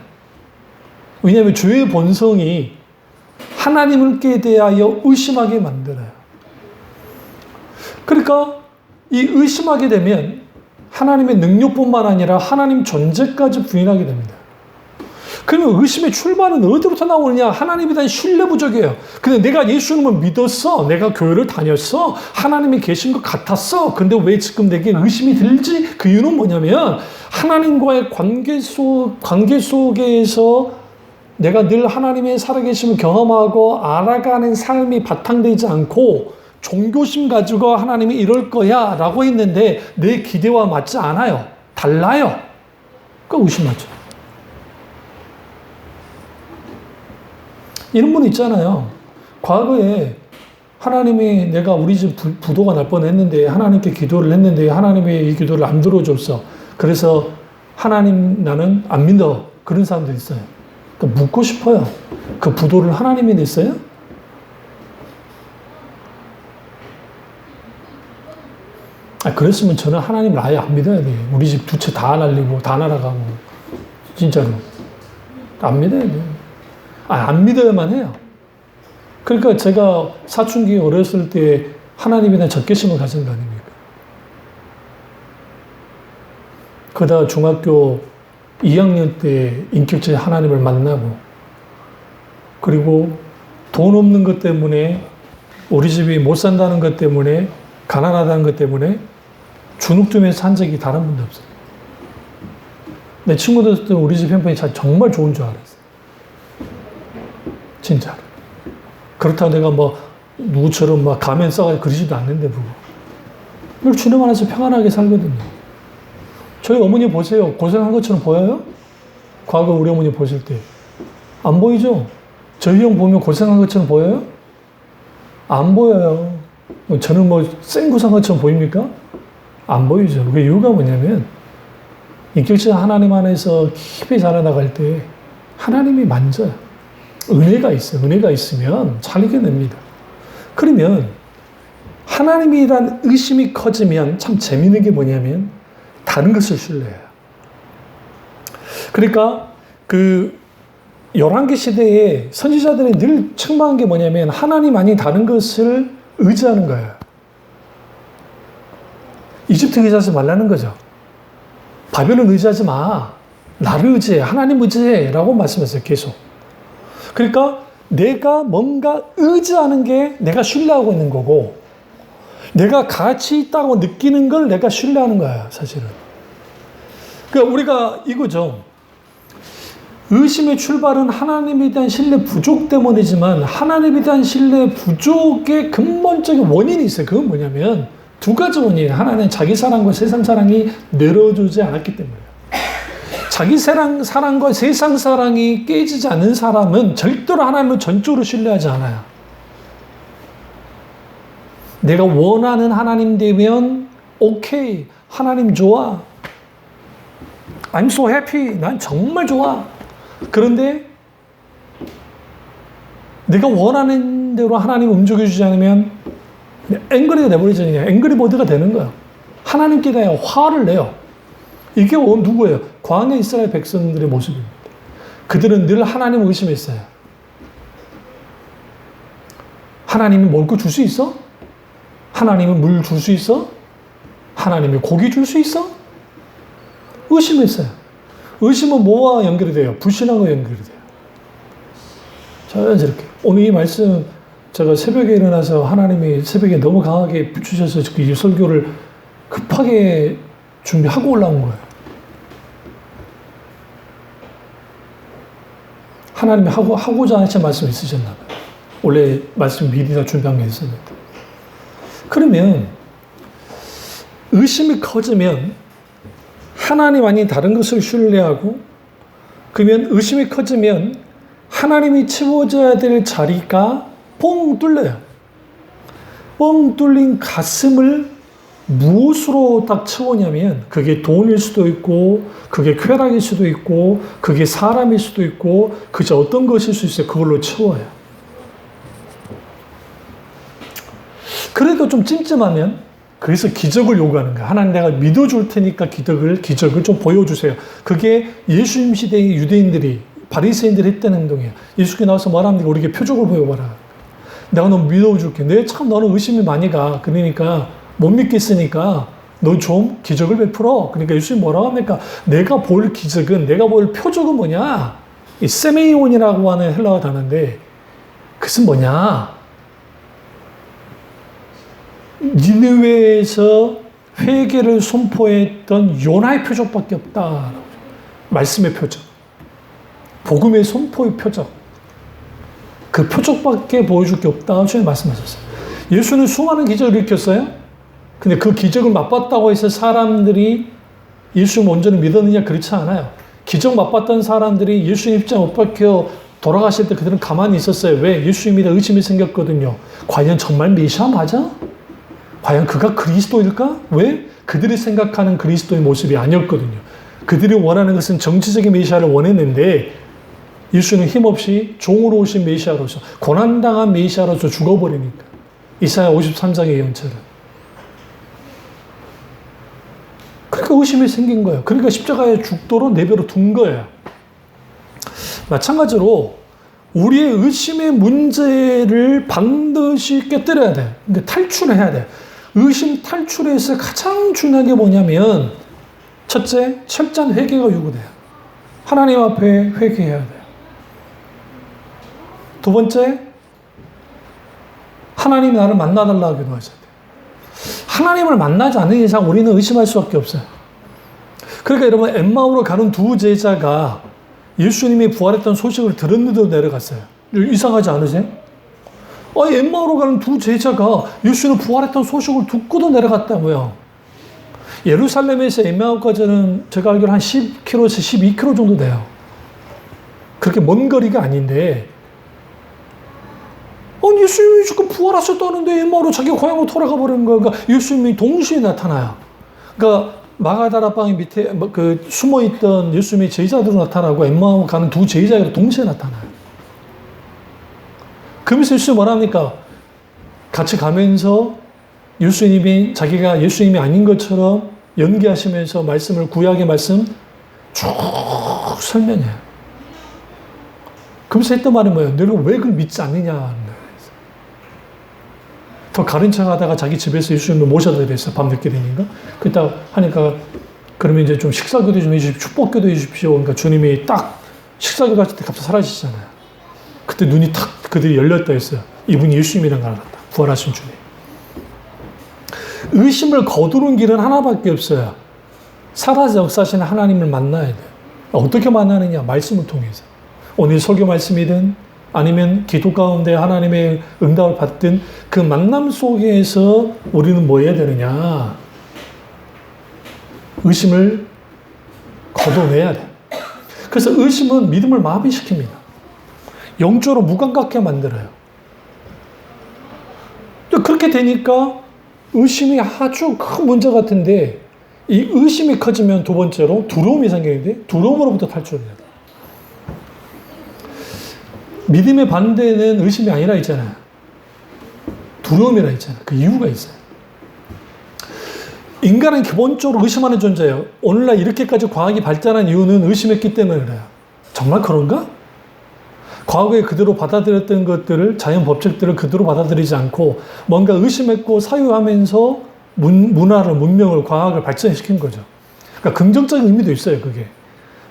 왜냐하면 죄의 본성이 하나님께 대하여 의심하게 만들어요. 그러니까 이 의심하게 되면 하나님의 능력뿐만 아니라 하나님 존재까지 부인하게 됩니다. 그러면 의심의 출발은 어디부터 나오느냐? 하나님에 대한 신뢰 부족이에요. 근데 내가 예수님을 믿었어. 내가 교회를 다녔어. 하나님이 계신 것 같았어. 근데 왜 지금 내게 의심이 들지? 그 이유는 뭐냐면 하나님과의 관계 속에서 내가 늘 하나님의 살아계심을 경험하고 알아가는 삶이 바탕되지 않고 종교심 가지고 하나님이 이럴 거야 라고 했는데 내 기대와 맞지 않아요. 달라요. 그러니까 의심하죠. 이런 분 있잖아요. 과거에 하나님이 내가 우리 집 부도가 날 뻔했는데 하나님께 기도를 했는데 하나님이 이 기도를 안 들어줬어. 그래서 하나님 나는 안 믿어. 그런 사람들 있어요. 그러니까 묻고 싶어요. 그 부도를 하나님이 냈어요? 그랬으면 저는 하나님을 아예 안 믿어야 돼요. 우리 집 두 채 다 날리고 다 날아가고 진짜로 안 믿어야 돼요. 안 믿어야만 해요. 그러니까 제가 사춘기 어렸을 때 하나님에 대한 적개심을 가진 거 아닙니까? 그러다 중학교 2학년 때 인격체의 하나님을 만나고 그리고 돈 없는 것 때문에 우리 집이 못 산다는 것 때문에 가난하다는 것 때문에 주눅들면서 산 적이 다른 분도 없어요. 내 친구들도 우리 집 형편이 정말 좋은 줄 알았어요. 진짜로. 그렇다고 내가 누구처럼 가면 써가지고 그러지도 않는데, 늘 주님 안에서 평안하게 살거든요. 저희 어머니 보세요. 고생한 것처럼 보여요? 과거 우리 어머니 보실 때. 안 보이죠? 저희 형 보면 고생한 것처럼 보여요? 안 보여요. 저는 생고생한 것처럼 보입니까? 안 보이죠. 그 이유가 뭐냐면, 인격적 하나님 안에서 깊이 자라나갈 때 하나님이 만져요. 은혜가 있어요. 은혜가 있으면 살게 됩니다. 그러면 하나님에 대한 의심이 커지면 참 재미있는 게 뭐냐면 다른 것을 신뢰해요. 그러니까 열왕기 시대에 선지자들이 늘 책망한 게 뭐냐면 하나님 아닌 다른 것을 의지하는 거예요. 이집트 의지하지 말라는 거죠. 바벨론 의지하지 마. 나를 의지해. 하나님 의지해. 라고 말씀했어요. 계속. 그러니까 내가 뭔가 의지하는 게 내가 신뢰하고 있는 거고, 내가 가치 있다고 느끼는 걸 내가 신뢰하는 거야, 사실은. 그러니까 우리가 이거죠. 의심의 출발은 하나님에 대한 신뢰 부족 때문이지만, 하나님에 대한 신뢰 부족의 근본적인 원인이 있어요. 그건 뭐냐면 두 가지 원인이에요. 하나는 자기 사랑과 세상 사랑이 늘어주지 않았기 때문이에요. 자기 사랑과 세상 사랑이 깨지지 않는 사람은 절대로 하나님을 전적으로 신뢰하지 않아요. 내가 원하는 하나님 되면 오케이, 하나님 좋아, I'm so happy, 난 정말 좋아. 그런데 내가 원하는 대로 하나님 움직여주지 않으면 앵그리가 내버리지 않냐. 앵그리버드가 되는 거야. 하나님께 대해 화를 내요. 이게 누구예요? 광야 이스라엘 백성들의 모습입니다. 그들은 늘 하나님을 의심했어요. 하나님이 먹을 거 줄 수 있어? 하나님이 물 줄 수 있어? 하나님이 고기 줄 수 있어? 의심했어요. 의심은 뭐와 연결이 돼요? 불신앙과 연결이 돼요. 자연스럽게. 오늘 이 말씀 제가 새벽에 일어나서 하나님이 새벽에 너무 강하게 주셔서 이 설교를 급하게 준비하고 올라온 거예요. 하나님이 하고자 하신 말씀이 있으셨나 봐요. 원래 말씀 미리 다 준비한 게 있었는데. 그러면 의심이 커지면 하나님 아닌 다른 것을 신뢰하고, 그러면 의심이 커지면 하나님이 채워져야 될 자리가 뻥 뚫려요. 뻥 뚫린 가슴을 무엇으로 딱 채우냐면, 그게 돈일 수도 있고, 그게 쾌락일 수도 있고, 그게 사람일 수도 있고, 그저 어떤 것일 수 있어요. 그걸로 채워요. 그래도 좀 찜찜하면, 그래서 기적을 요구하는 거야. 하나님 내가 믿어줄 테니까 기적을 좀 보여주세요. 그게 예수님 시대의 유대인들이, 바리새인들이 했던 행동이에요. 예수께 나와서 말하는 게 우리에게 표적을 보여봐라. 내가 너 믿어줄게. 너는 의심이 많이 가. 그러니까 못 믿겠으니까 너 좀 기적을 베풀어. 그러니까 예수님 뭐라고 합니까? 내가 볼 기적은, 내가 볼 표적은 뭐냐? 이 세메이온이라고 하는 헬라어 단어인데, 그것은 뭐냐? 니느웨에서 회개를 선포했던 요나의 표적밖에 없다. 말씀의 표적. 복음의 선포의 표적. 그 표적밖에 보여줄 게 없다. 주님 말씀하셨어요. 예수는 수많은 기적을 일으켰어요. 근데 그 기적을 맛봤다고 해서 사람들이 예수 온전히 믿었느냐? 그렇지 않아요. 기적 맛봤던 사람들이 예수님 입장 못 박혀 돌아가실 때 그들은 가만히 있었어요. 왜? 예수님에 대한 의심이 생겼거든요. 과연 정말 메시아 맞아? 과연 그가 그리스도일까? 왜? 그들이 생각하는 그리스도의 모습이 아니었거든요. 그들이 원하는 것은 정치적인 메시아를 원했는데, 예수는 힘없이 종으로 오신 메시아로서, 고난당한 메시아로서 죽어버리니까. 이사야 53장의 예언처럼. 그러니까 의심이 생긴 거예요. 그러니까 십자가에 죽도록 내버려 둔 거예요. 마찬가지로 우리의 의심의 문제를 반드시 깨뜨려야 돼요. 그러니까 탈출해야 돼요. 의심 탈출에서 가장 중요한 게 뭐냐면, 첫째, 철저한 회개가 요구돼요. 하나님 앞에 회개해야 돼요. 두 번째, 하나님이 나를 만나달라고 기도하셔야 돼요. 하나님을 만나지 않는 이상 우리는 의심할 수밖에 없어요. 그러니까 여러분, 엠마오로 가는 두 제자가 예수님이 부활했던 소식을 들었는데도 내려갔어요. 이상하지 않으세요? 엠마오로 가는 두 제자가 예수님 부활했던 소식을 듣고도 내려갔다고요. 예루살렘에서 엠마오까지는 제가 알기로 한 10km에서 12km 정도 돼요. 그렇게 먼 거리가 아닌데, 예수님이 지금 부활하셨다는데 엠마오로 자기 고향으로 돌아가 버리는 거예요. 그러니까 예수님이 동시에 나타나요. 그러니까 마가다라 방의 밑에 숨어있던 예수님의 제자들로 나타나고, 엠마오 가는 두 제자가 동시에 나타나요. 그러면서 예수님이 뭐라 합니까? 같이 가면서 예수님이 자기가 예수님이 아닌 것처럼 연기하시면서 말씀을, 구약의 말씀 쭉 설명해요. 그러면서 했던 말이 뭐예요? 너희가 왜 그걸 믿지 않느냐. 그 가른 척 하다가 자기 집에서 예수님을 모셔다 드렸어요. 밤 늦게 되니까. 그딱 하니까 그러면 이제 좀 식사기도 좀 해주십시오. 축복기도 해주십시오. 그러니까 주님이 딱 식사기도 하실 때 갑자기 사라지시잖아요. 그때 눈이 탁 그들이 열렸다 했어요. 이분이 예수님이란 걸 알았다. 부활하신 주님. 의심을 거두는 길은 하나밖에 없어요. 살아서 역사하시는 하나님을 만나야 돼요. 어떻게 만나느냐? 말씀을 통해서. 오늘 설교 말씀이든 아니면 기도 가운데 하나님의 응답을 받든 그 만남 속에서 우리는 뭐 해야 되느냐? 의심을 걷어내야 돼. 그래서 의심은 믿음을 마비시킵니다. 영적으로 무감각하게 만들어요. 그렇게 되니까 의심이 아주 큰 문제 같은데 이 의심이 커지면 두 번째로 두려움이 생기는데 두려움으로부터 탈출해야 돼. 믿음의 반대는 의심이 아니라 있잖아요. 두려움이라 있잖아요. 그 이유가 있어요. 인간은 기본적으로 의심하는 존재예요. 오늘날 이렇게까지 과학이 발달한 이유는 의심했기 때문에 그래요. 정말 그런가? 과거에 그대로 받아들였던 것들을, 자연 법칙들을 그대로 받아들이지 않고 뭔가 의심했고 사유하면서 문화를, 문명을, 과학을 발전시킨 거죠. 그러니까 긍정적인 의미도 있어요, 그게.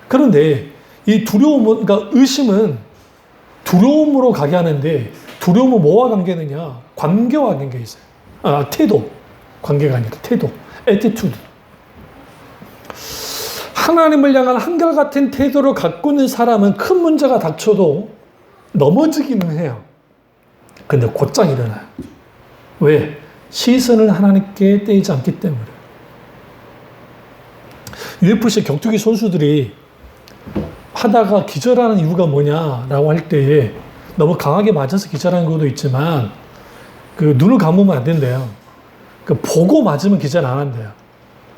그런데 이 두려움은, 그러니까 의심은 두려움으로 가게 하는데 두려움은 뭐와 관계느냐? 관계와 관계 있어요. 태도. 관계가 아니라 태도. attitude. 하나님을 향한 한결같은 태도를 갖고 있는 사람은 큰 문제가 닥쳐도 넘어지기는 해요. 근데 곧장 일어나요. 왜? 시선을 하나님께 떼이지 않기 때문에. UFC 격투기 선수들이 하다가 기절하는 이유가 뭐냐라고 할 때에 너무 강하게 맞아서 기절하는 것도 있지만 그 눈을 감으면 안 된대요. 그 보고 맞으면 기절 안 한대요.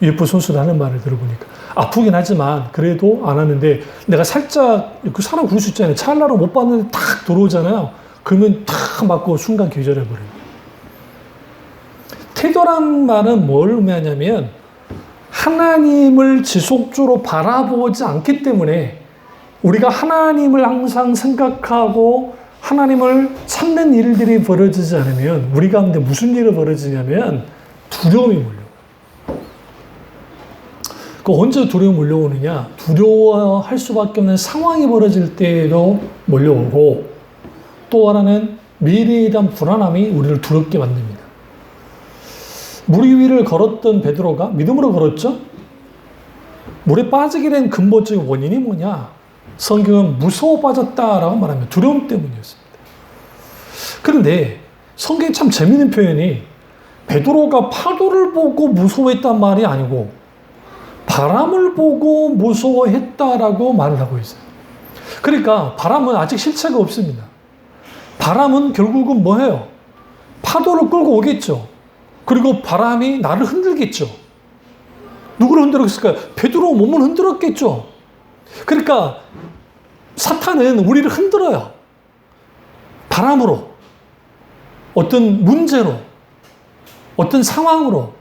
UFC 선수들 하는 말을 들어보니까. 아프긴 하지만 그래도 안 하는데 내가 살짝 그 사람 그럴 수 있잖아요. 찰나로 못 봤는데 탁 들어오잖아요. 그러면 탁 맞고 순간 기절해버려요. 태도란 말은 뭘 의미하냐면 하나님을 지속적으로 바라보지 않기 때문에 우리가 하나님을 항상 생각하고 하나님을 찾는 일들이 벌어지지 않으면 우리 가운데 무슨 일이 벌어지냐면 두려움이 몰려요. 그 언제 두려움이 몰려오느냐? 두려워할 수밖에 없는 상황이 벌어질 때로 몰려오고 또 하나는 미래에 대한 불안함이 우리를 두렵게 만듭니다. 물 위를 걸었던 베드로가 믿음으로 걸었죠? 물에 빠지게 된 근본적인 원인이 뭐냐? 성경은 무서워 빠졌다라고 말합니다. 두려움 때문이었습니다. 그런데 성경에 참 재미있는 표현이 베드로가 파도를 보고 무서워했단 말이 아니고 바람을 보고 무서워했다라고 말을 하고 있어요. 그러니까 바람은 아직 실체가 없습니다. 바람은 결국은 뭐예요? 파도를 끌고 오겠죠. 그리고 바람이 나를 흔들겠죠. 누구를 흔들었을까요? 베드로 몸을 흔들었겠죠. 그러니까 사탄은 우리를 흔들어요. 바람으로, 어떤 문제로, 어떤 상황으로.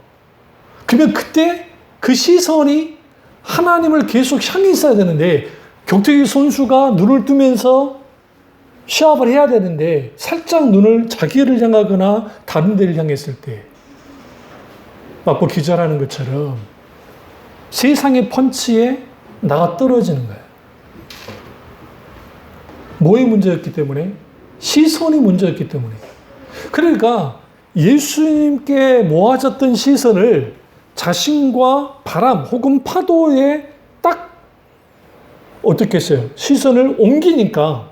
그러면 그때 그 시선이 하나님을 계속 향해 있어야 되는데 격투기 선수가 눈을 뜨면서 시합을 해야 되는데 살짝 눈을 자기를 향하거나 다른 데를 향했을 때 맞고 기절하는 것처럼 세상의 펀치에 나가 떨어지는 거예요. 뭐의 문제였기 때문에? 시선이 문제였기 때문에. 그러니까 예수님께 모아졌던 시선을 자신과 바람 혹은 파도에 딱 어떻게 했어요? 시선을 옮기니까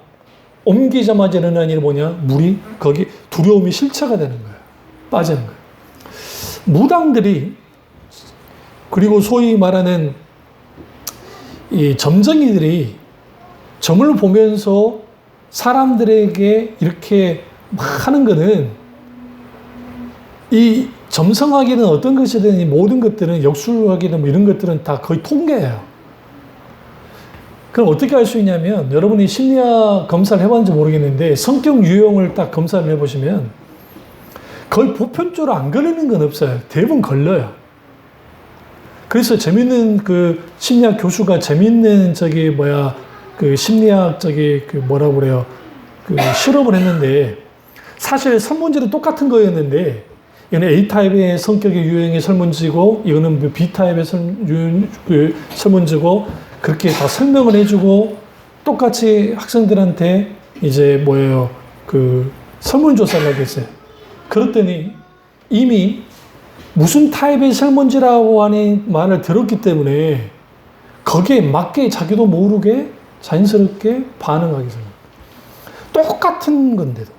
옮기자마자 일어나는 일이 뭐냐? 물이 거기 두려움이 실체가 되는 거예요. 빠지는 거예요. 무당들이 그리고 소위 말하는 이 점쟁이들이 점을 보면서 사람들에게 이렇게 막 하는 거는 이 점성하기는 어떤 것이든 이 모든 것들은 역술하기는 뭐 이런 것들은 다 거의 통계예요. 그럼 어떻게 할 수 있냐면 여러분이 심리학 검사를 해봤는지 모르겠는데 성격 유형을 딱 검사를 해보시면 거의 보편적으로 안 걸리는 건 없어요. 대부분 걸려요. 그래서 재밌는 그 심리학 교수가 재밌는 그 심리학 그 뭐라고 그래요. 그 실험을 했는데 사실 선문제도 똑같은 거였는데 이거는 A타입의 성격의 유형의 설문지고, 이거는 B타입의 설문지고, 그렇게 다 설명을 해주고, 똑같이 학생들한테 이제 뭐예요, 그 설문조사를 하겠어요. 그랬더니 이미 무슨 타입의 설문지라고 하는 말을 들었기 때문에 거기에 맞게 자기도 모르게 자연스럽게 반응하게 됩니다. 똑같은 건데도.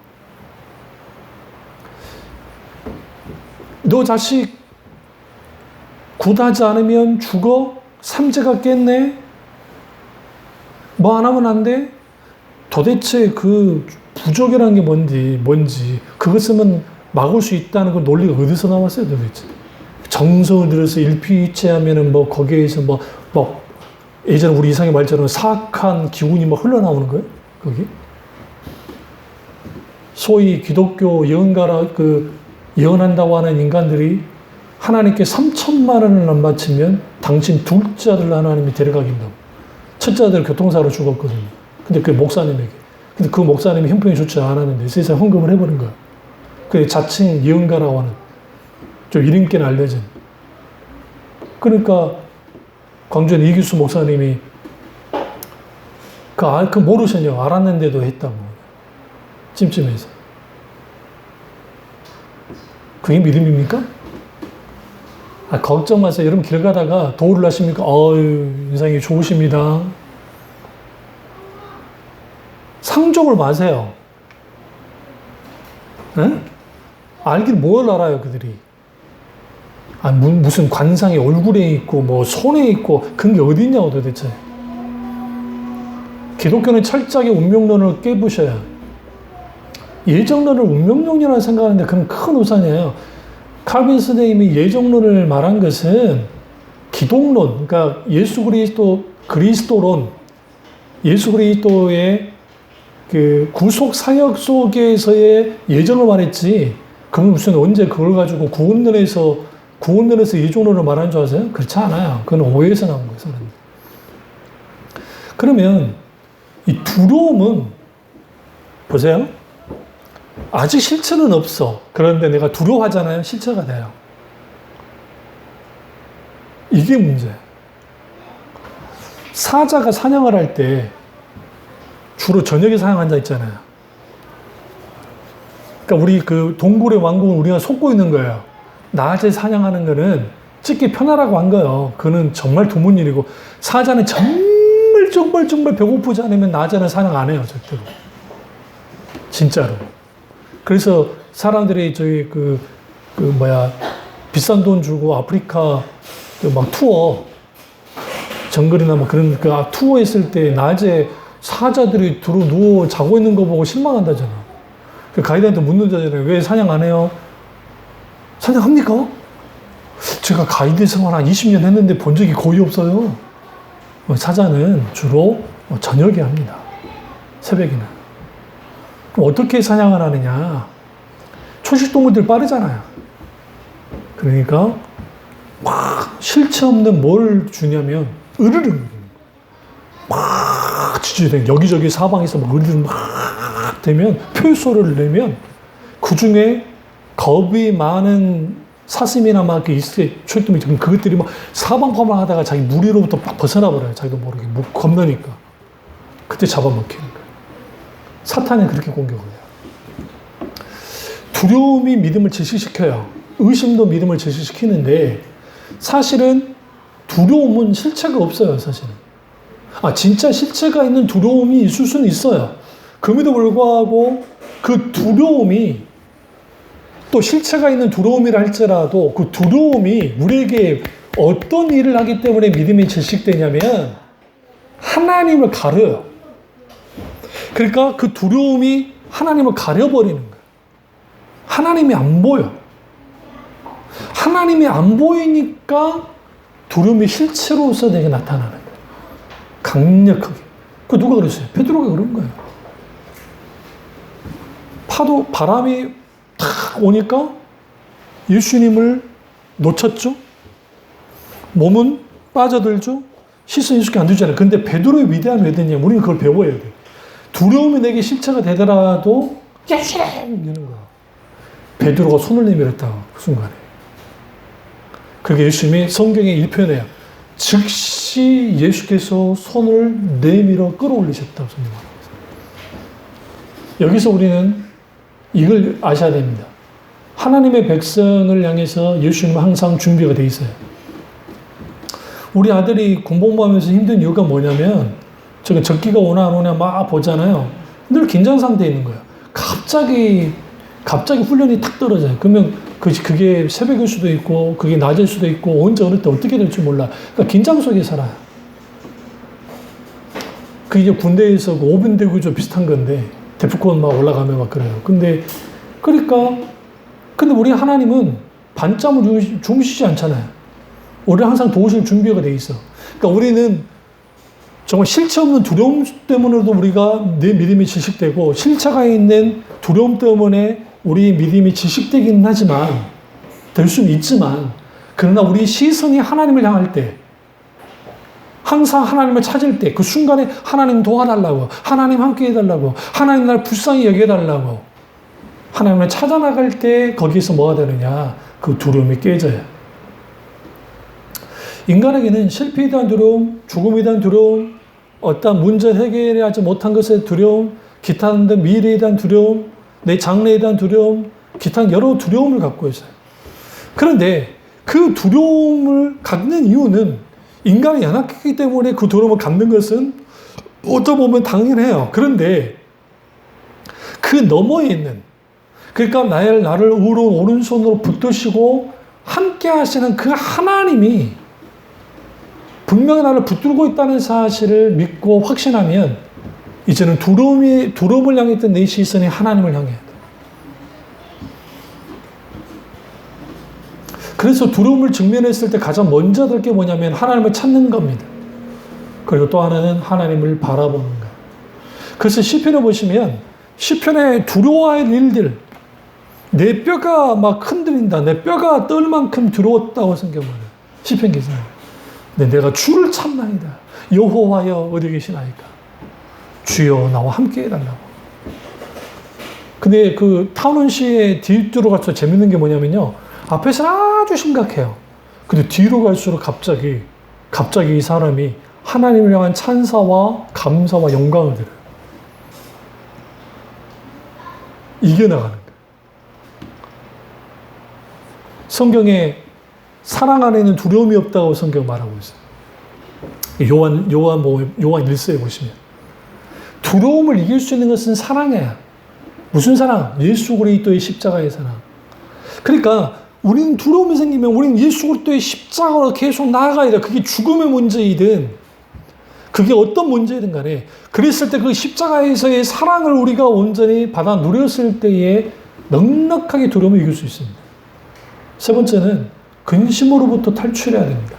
너 자식 굿하지 않으면 죽어? 삼재가 깼네? 뭐 안 하면 안 돼? 도대체 그 부족이라는 게 뭔지 그것 쓰면 막을 수 있다는 그 논리가 어디서 나왔어요 도대체? 정성을 들여서 일피일체하면은 뭐 거기에서 뭐 예전에 우리 이상의 말처럼 사악한 기운이 뭐 흘러나오는 거예요? 거기? 소위 기독교 예언가라 예언한다고 하는 인간들이 하나님께 3천만 원을 안 바치면 당신 둘째 아들 하나님이 데려가긴다고. 첫째 아들 교통사로 죽었거든요. 근데 그 목사님에게. 근데 그 목사님이 형편이 좋지 않았는데 세상 헌금을 해버린 거야. 그 자칭 예언가라고 하는 좀 이름께는 알려진. 그러니까 광주의 이규수 목사님이 그 모르셨냐고 알았는데도 했다고. 찜찜해서. 그게 믿음입니까? 걱정 마세요. 여러분 길 가다가 도우를 하십니까? 인상이 좋으십니다. 상종을 마세요. 네? 알긴 뭘 알아요, 그들이. 무슨 관상이 얼굴에 있고, 뭐, 손에 있고, 그런 게 어디 있냐고 도대체. 기독교는 철저하게 운명론을 깨부셔야. 예정론을 운명론이라고 생각하는데 그건 큰 오산이에요. 칼빈 스님이 예정론을 말한 것은 기독론, 그러니까 예수 그리스도론, 예수 그리스도의 그 구속 사역 속에서의 예정을 말했지, 그건 무슨 언제 그걸 가지고 구원론에서 예정론을 말하는 줄 아세요? 그렇지 않아요. 그건 오해에서 나온 거예요, 사람들. 그러면 이 두려움은, 보세요. 아직 실체는 없어. 그런데 내가 두려워하잖아요. 실체가 돼요. 이게 문제예요. 사자가 사냥을 할 때 주로 저녁에 사냥한다 했잖아요. 그러니까 우리 그 동굴의 왕국은 우리가 속고 있는 거예요. 낮에 사냥하는 거는 찍기 편하라고 한 거예요. 그거는 정말 드문 일이고, 사자는 정말 배고프지 않으면 낮에는 사냥 안 해요. 절대로. 진짜로. 그래서 사람들이 비싼 돈 주고 아프리카 막 투어, 정글이나 뭐 그런 투어 했을 때 낮에 사자들이 누워 자고 있는 거 보고 실망한다잖아. 그 가이드한테 묻는다잖아요. 왜 사냥 안 해요? 사냥합니까? 제가 가이드 생활 한 20년 했는데 본 적이 거의 없어요. 사자는 주로 저녁에 합니다. 새벽에는. 그럼 어떻게 사냥을 하느냐? 초식동물들 빠르잖아요. 그러니까 막 실체 없는 뭘 주냐면 으르릉 막 지지대 여기저기 사방에서 막 으르릉 막 되면 표소를 내면 그 중에 겁이 많은 사슴이나 막 있을 초식동물이 그것들이 막 사방팔방하다가 자기 무리로부터 막 벗어나 버려요. 자기도 모르게 겁나니까. 그때 잡아먹히는 거예요. 사탄이 그렇게 공격을 해요. 두려움이 믿음을 질식시켜요. 의심도 믿음을 질식시키는데 사실은 두려움은 실체가 없어요. 사실은. 진짜 실체가 있는 두려움이 있을 수는 있어요. 그럼에도 불구하고 그 두려움이 또 실체가 있는 두려움이라 할지라도 그 두려움이 우리에게 어떤 일을 하기 때문에 믿음이 질식되냐면 하나님을 가려요. 그러니까 그 두려움이 하나님을 가려버리는 거예요. 하나님이 안 보여. 하나님이 안 보이니까 두려움이 실체로서 내게 나타나는 거예요. 강력하게. 그 누가 그랬어요? 베드로가 그런 거예요. 바람이 탁 오니까 예수님을 놓쳤죠? 몸은 빠져들죠? 시선이 쉽게 안 되잖아요. 근데 베드로의 위대함이 왜 됐냐? 우리는 그걸 배워야 돼요. 두려움이 내게 실체가 되더라도 깨시랭 이러는 거야. 베드로가 손을 내밀었다고, 그 순간에. 그게 예수님이 성경에 일편해요. 즉시 예수께서 손을 내밀어 끌어올리셨다고 성경합니다. 여기서 우리는 이걸 아셔야 됩니다. 하나님의 백성을 향해서 예수님은 항상 준비가 돼 있어요. 우리 아들이 군복무하면서 힘든 이유가 뭐냐면, 저기 적기가 오나 안 오나 막 보잖아요. 늘 긴장 상태에 있는 거예요. 갑자기 훈련이 탁 떨어져요. 그러면 그게 새벽일 수도 있고, 그게 낮일 수도 있고, 언제 어느 때 어떻게 될지 몰라. 그러니까 긴장 속에 살아요. 그게 군대에서 그 5분 대구조 비슷한 건데, 대포권 막 올라가면 막 그래요. 근데 우리 하나님은 반짬을 주무시지 않잖아요. 우리는 항상 도우실 준비가 돼 있어. 그러니까 우리는 정말 실체 없는 두려움 때문에도 우리가 내 믿음이 지식되고, 실체가 있는 두려움 때문에 우리 믿음이 지식되긴 하지만, 될 수는 있지만, 그러나 우리 시선이 하나님을 향할 때, 항상 하나님을 찾을 때, 그 순간에 하나님 도와달라고, 하나님 함께 해달라고, 하나님 날 불쌍히 여겨달라고, 하나님을 찾아 나갈 때 거기에서 뭐가 되느냐? 그 두려움이 깨져요. 인간에게는 실패에 대한 두려움, 죽음에 대한 두려움, 어떤 문제 해결하지 못한 것에 두려움, 기타 미래에 대한 두려움, 내 장래에 대한 두려움, 기타 여러 두려움을 갖고 있어요. 그런데 그 두려움을 갖는 이유는 인간이 연약했기 때문에 그 두려움을 갖는 것은 어쩌 보면 당연해요. 그런데 그 너머에 있는, 그러니까 나를 오른손으로 붙드시고 함께 하시는 그 하나님이 분명히 나를 붙들고 있다는 사실을 믿고 확신하면, 이제는 두려움을 향했던 내 시선이 하나님을 향해야 돼. 그래서 두려움을 직면했을 때 가장 먼저 될 게 뭐냐면 하나님을 찾는 겁니다. 그리고 또 하나는 하나님을 바라보는 거예요. 그래서 시편에 보시면, 시편에 두려워할 일들, 내 뼈가 막 흔들린다, 내 뼈가 떨 만큼 두려웠다고 성경을 해요. 시편 기사에. 내가 주를 찾나이다. 여호와여 어디 계시나이까. 주여 나와 함께 해달라고. 근데 그 타운시의 뒤로 갈수록 재밌는 게 뭐냐면요, 앞에서는 아주 심각해요. 근데 뒤로 갈수록 갑자기 이 사람이 하나님을 향한 찬사와 감사와 영광을 드려요. 이겨나가는 거예요. 성경에 사랑 안에는 두려움이 없다고 성경 말하고 있어요. 요한 1서에 보시면 두려움을 이길 수 있는 것은 사랑이야. 무슨 사랑? 예수 그리스도의 십자가의 사랑. 그러니까 우리는 두려움이 생기면 우리는 예수 그리스도의 십자가로 계속 나아가야 돼. 그게 죽음의 문제이든 그게 어떤 문제이든 간에, 그랬을 때 그 십자가에서의 사랑을 우리가 온전히 받아 누렸을 때에 넉넉하게 두려움을 이길 수 있습니다. 세 번째는 근심으로부터 탈출해야 됩니다.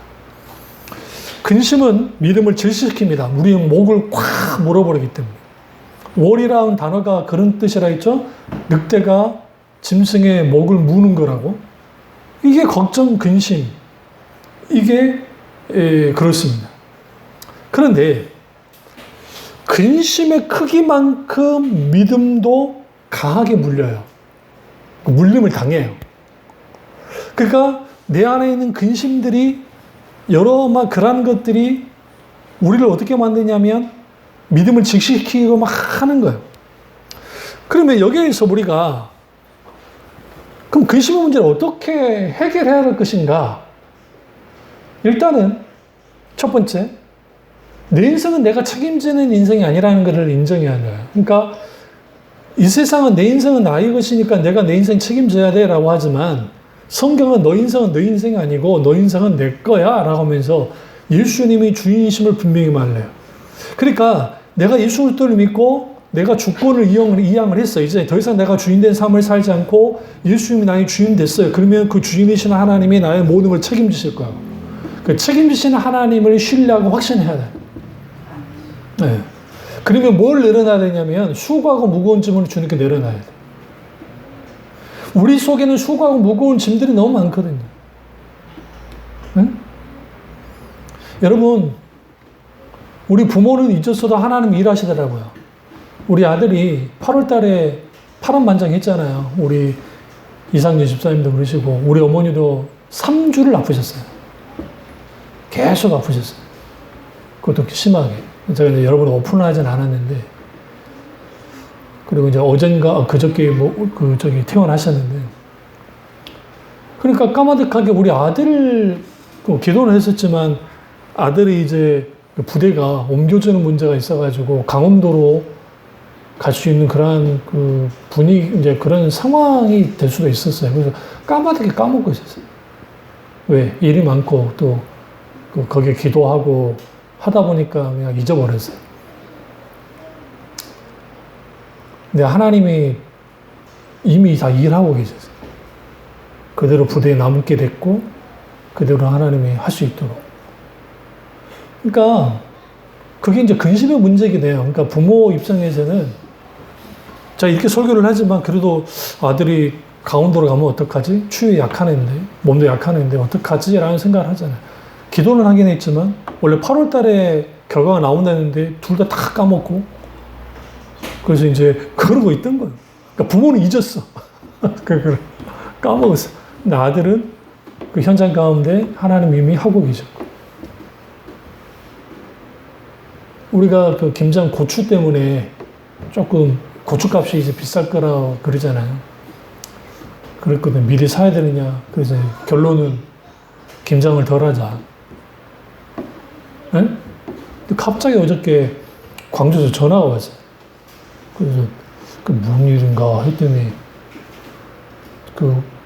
근심은 믿음을 질식시킵니다. 우리의 목을 꽉 물어버리기 때문에. 월이라는 단어가 그런 뜻이라 했죠. 늑대가 짐승의 목을 무는 거라고. 이게 걱정, 근심. 이게 그렇습니다. 그런데 근심의 크기만큼 믿음도 강하게 물려요. 물림을 당해요. 그러니까 내 안에 있는 근심들이 여러 그런 것들이 우리를 어떻게 만드냐면 믿음을 직시키고 막 하는 거예요. 그러면 여기에서 우리가 그럼 근심의 문제를 어떻게 해결해야 할 것인가? 일단은 첫 번째, 내 인생은 내가 책임지는 인생이 아니라는 것을 인정해야 해요. 그러니까 이 세상은 내 인생은 나의 것이니까 내가 내 인생 책임져야 돼 라고 하지만, 성경은 너 인생은 너 인생이 아니고 너 인생은 내 거야 라고 하면서 예수님이 주인이심을 분명히 말해요. 그러니까 내가 예수 그리스도를 믿고 내가 주권을 이양을 했어. 이제 더 이상 내가 주인된 삶을 살지 않고 예수님이 나의 주인 됐어요. 그러면 그 주인이신 하나님이 나의 모든 걸 책임지실 거야. 그 책임지시는 하나님을 신뢰하고 확신해야 돼. 네. 그러면 뭘 내려놔야 되냐면 수고하고 무거운 짐을 주님께 내려놔야 돼. 우리 속에는 수고하고 무거운 짐들이 너무 많거든요. 응? 여러분, 우리 부모는 잊었어도 하나님 일하시더라고요. 우리 아들이 8월 달에 파란만장 했잖아요. 우리 이상진 집사님도 그러시고 우리 어머니도 3주를 아프셨어요. 계속 아프셨어요. 그것도 심하게. 제가 이제 여러분을 오픈을 하진 않았는데, 그리고 이제 어젠가 그저께 퇴원하셨는데, 그러니까 까마득하게 우리 아들 기도를 했었지만 아들이 이제 부대가 옮겨주는 문제가 있어가지고 강원도로 갈 수 있는 그러한 그 분위기, 이제 그런 상황이 될 수도 있었어요. 그래서 까마득히 까먹고 있었어요. 왜? 일이 많고 또 거기에 기도하고 하다 보니까 그냥 잊어버렸어요. 근데 하나님이 이미 다 일하고 계셨어요. 그대로 부대에 남게 됐고, 그대로 하나님이 할 수 있도록. 그러니까, 그게 이제 근심의 문제이긴 해요. 그러니까 부모 입장에서는, 제가 이렇게 설교를 하지만, 그래도 아들이 강원도로 가면 어떡하지? 추위에 약한 애인데, 몸도 약한 애인데, 어떡하지? 라는 생각을 하잖아요. 기도는 하긴 했지만, 원래 8월 달에 결과가 나온다는데, 둘 다 까먹고, 그래서 이제 그러고 있던 거예요. 그러니까 부모는 잊었어. 까먹었어. 근데 아들은 그 현장 가운데 하나님 이미 하고 계셨고. 우리가 그 김장 고추 때문에 조금 고추값이 이제 비쌀 거라고 그러잖아요. 그랬거든. 미리 사야 되느냐. 그래서 결론은 김장을 덜 하자. 네? 근데 갑자기 어저께 광주에서 전화가 왔어요. 그래서 그 무슨 일인가 했더니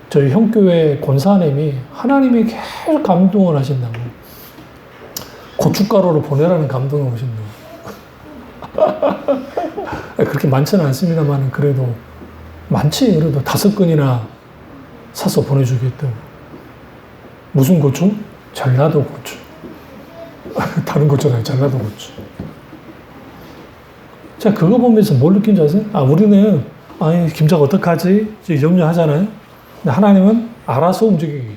저희 형교회 권사님이 하나님이 계속 감동을 하신다고. 고춧가루를 보내라는 감동을 하신다고. 그렇게 많지는 않습니다만 그래도 많지. 그래도 5건이나 사서 보내주겠다고. 무슨 고추? 전라도 고추. 다른 고추가 아니라 전라도 고추. 자, 그거 보면서 뭘 느낀 줄 아세요? 우리는 김장 어떡하지? 염려하잖아요. 근데 하나님은 알아서 움직이기.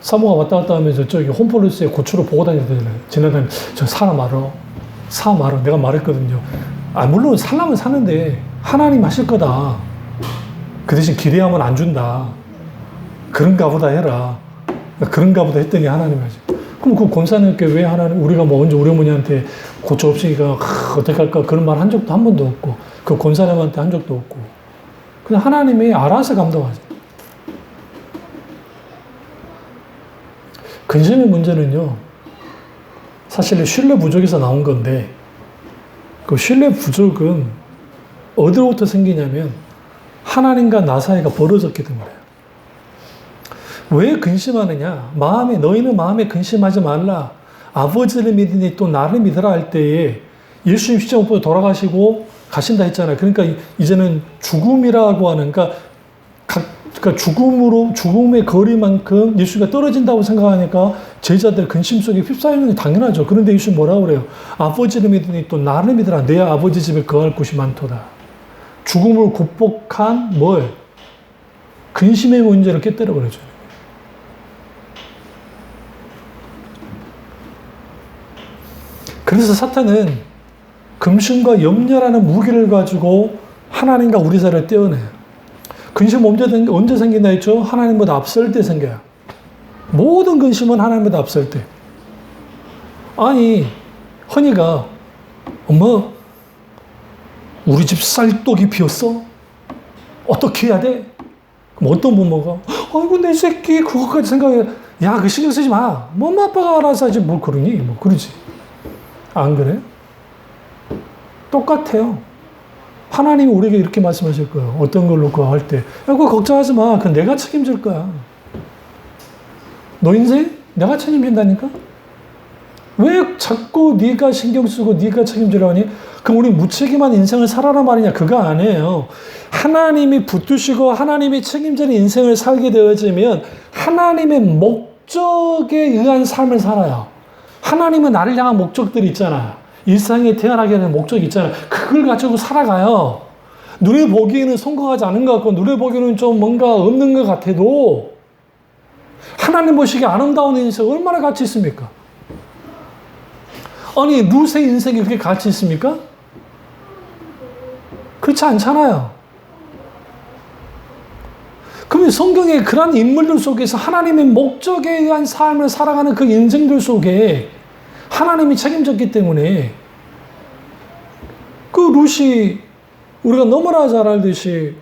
사모가 왔다 갔다 하면서 저기 홈폴리스에 고추를 보고 다니잖아요. 지나다니면 저 사 말어. 내가 말했거든요. 물론 살라면 사는데 하나님 하실 거다. 그 대신 기대하면 안 준다. 그런가 보다 해라. 그런가 보다 했더니 하나님 하시. 그럼 그 권사님께 왜 하나님, 우리가 뭐 언제 우리 어머니한테 고추 없으니까 어떻게 할까 그런 말 한 적도 한 번도 없고, 그 권사님한테 한 적도 없고. 그냥 하나님이 알아서 감동하죠. 근심의 문제는요, 사실 신뢰 부족에서 나온 건데, 그 신뢰 부족은 어디로부터 생기냐면, 하나님과 나 사이가 벌어졌기 때문에. 왜 근심하느냐? 너희는 마음에 근심하지 말라. 아버지를 믿으니 또 나를 믿으라 할 때에 예수님 십자가에 돌아가시고 가신다 했잖아요. 그러니까 이제는 죽음이라고 하는, 그러니까 죽음의 거리만큼 예수가 떨어진다고 생각하니까 제자들 근심 속에 휩싸이는 게 당연하죠. 그런데 예수님 뭐라고 그래요? 아버지를 믿으니 또 나를 믿으라. 내 아버지 집에 거할 곳이 많도다. 죽음을 극복한 근심의 문제를 깨뜨려 버려줘요. 그래서 사탄은 근심과 염려라는 무기를 가지고 하나님과 우리 사이를 떼어내요. 근심 언제 생긴다 했죠? 하나님보다 앞설 때 생겨요. 모든 근심은 하나님보다 앞설 때. 허니가 엄마, 우리 집 쌀떡이 비었어? 어떻게 해야 돼? 그럼 어떤 부모가 아이고 내 새끼 그거까지 생각해. 야, 그 신경 쓰지 마. 엄마 아빠가 알아서 하지 뭘 그러니? 그러지. 안 그래? 똑같아요. 하나님이 우리에게 이렇게 말씀하실 거예요. 어떤 걸 놓고 할 때. 그거 걱정하지 마. 그건 내가 책임질 거야. 너 인생 내가 책임진다니까? 왜 자꾸 네가 신경 쓰고 네가 책임지려고 하니? 그럼 우리 무책임한 인생을 살아라 말이냐? 그거 아니에요. 하나님이 붙드시고 하나님이 책임지는 인생을 살게 되어지면 하나님의 목적에 의한 삶을 살아요. 하나님은 나를 향한 목적들이 있잖아요. 일상에 태어나게 되는 목적이 있잖아요. 그걸 가지고 살아가요. 눈에 보기에는 성공하지 않은 것 같고 눈에 보기에는 좀 뭔가 없는 것 같아도 하나님 보시기에 아름다운 인생 얼마나 가치 있습니까? 루스의 인생이 그렇게 가치 있습니까? 그렇지 않잖아요. 그러면 성경의 그런 인물들 속에서 하나님의 목적에 의한 삶을 살아가는 그 인생들 속에 하나님이 책임졌기 때문에 그 룻이 우리가 너무나 잘 알듯이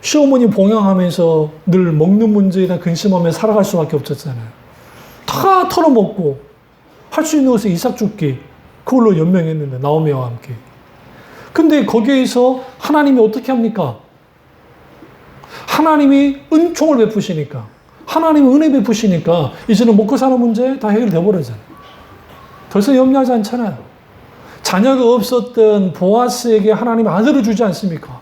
시어머니 봉양하면서 늘 먹는 문제에 대한 근심하며 살아갈 수밖에 없었잖아요. 다 털어먹고 할 수 있는 것은 이삭 죽기 그걸로 연명했는데 나오미와 함께. 근데 거기에서 하나님이 어떻게 합니까? 하나님이 은총을 베푸시니까 하나님이 은혜 베푸시니까 이제는 먹고 사는 문제 다 해결돼 버리잖아요. 더 이상 염려하지 않잖아요. 자녀가 없었던 보아스에게 하나님이 아들을 주지 않습니까?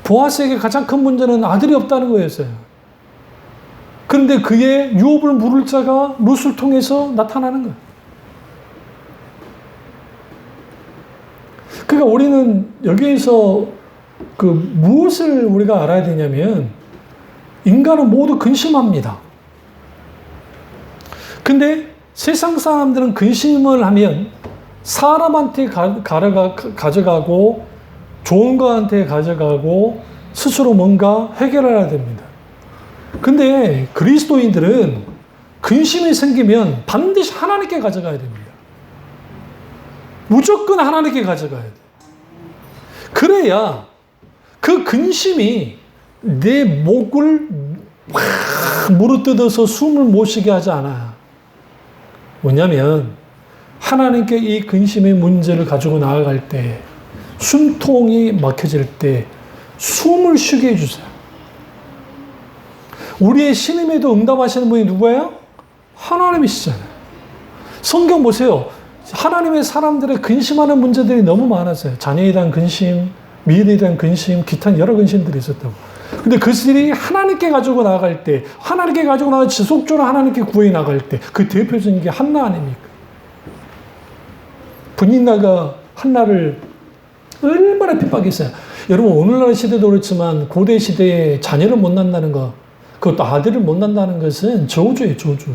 보아스에게 가장 큰 문제는 아들이 없다는 거였어요. 그런데 그의 유업을 물을 자가 룻을 통해서 나타나는 거예요. 그러니까 우리는 여기에서 그 무엇을 우리가 알아야 되냐면 인간은 모두 근심합니다. 근데 세상 사람들은 근심을 하면 사람한테 가져가고 좋은 거한테 가져가고 스스로 뭔가 해결해야 됩니다. 근데 그리스도인들은 근심이 생기면 반드시 하나님께 가져가야 됩니다. 무조건 하나님께 가져가야 돼요. 그래야 그 근심이 내 목을 물어뜯어서 숨을 못 쉬게 하지 않아요. 뭐냐면 하나님께 이 근심의 문제를 가지고 나아갈 때 숨통이 막혀질 때 숨을 쉬게 해주세요. 우리의 신음에도 응답하시는 분이 누구예요? 하나님이시잖아요. 성경 보세요. 하나님의 사람들의 근심하는 문제들이 너무 많았어요. 자녀에 대한 근심, 미래에 대한 근심, 기타 여러 근심들이 있었다고. 근데 그들이 하나님께 가지고 나아갈 때, 하나님께 가지고 나가 지속적으로 하나님께 구해 나갈 때, 그 대표적인 게 한나 아닙니까? 분인나가 한나를 얼마나 핍박했어요. 여러분, 오늘날 시대도 그렇지만 고대 시대에 자녀를 못 낳는다는 거, 그것도 아들을 못 낳는다는 것은 저주예요, 저주.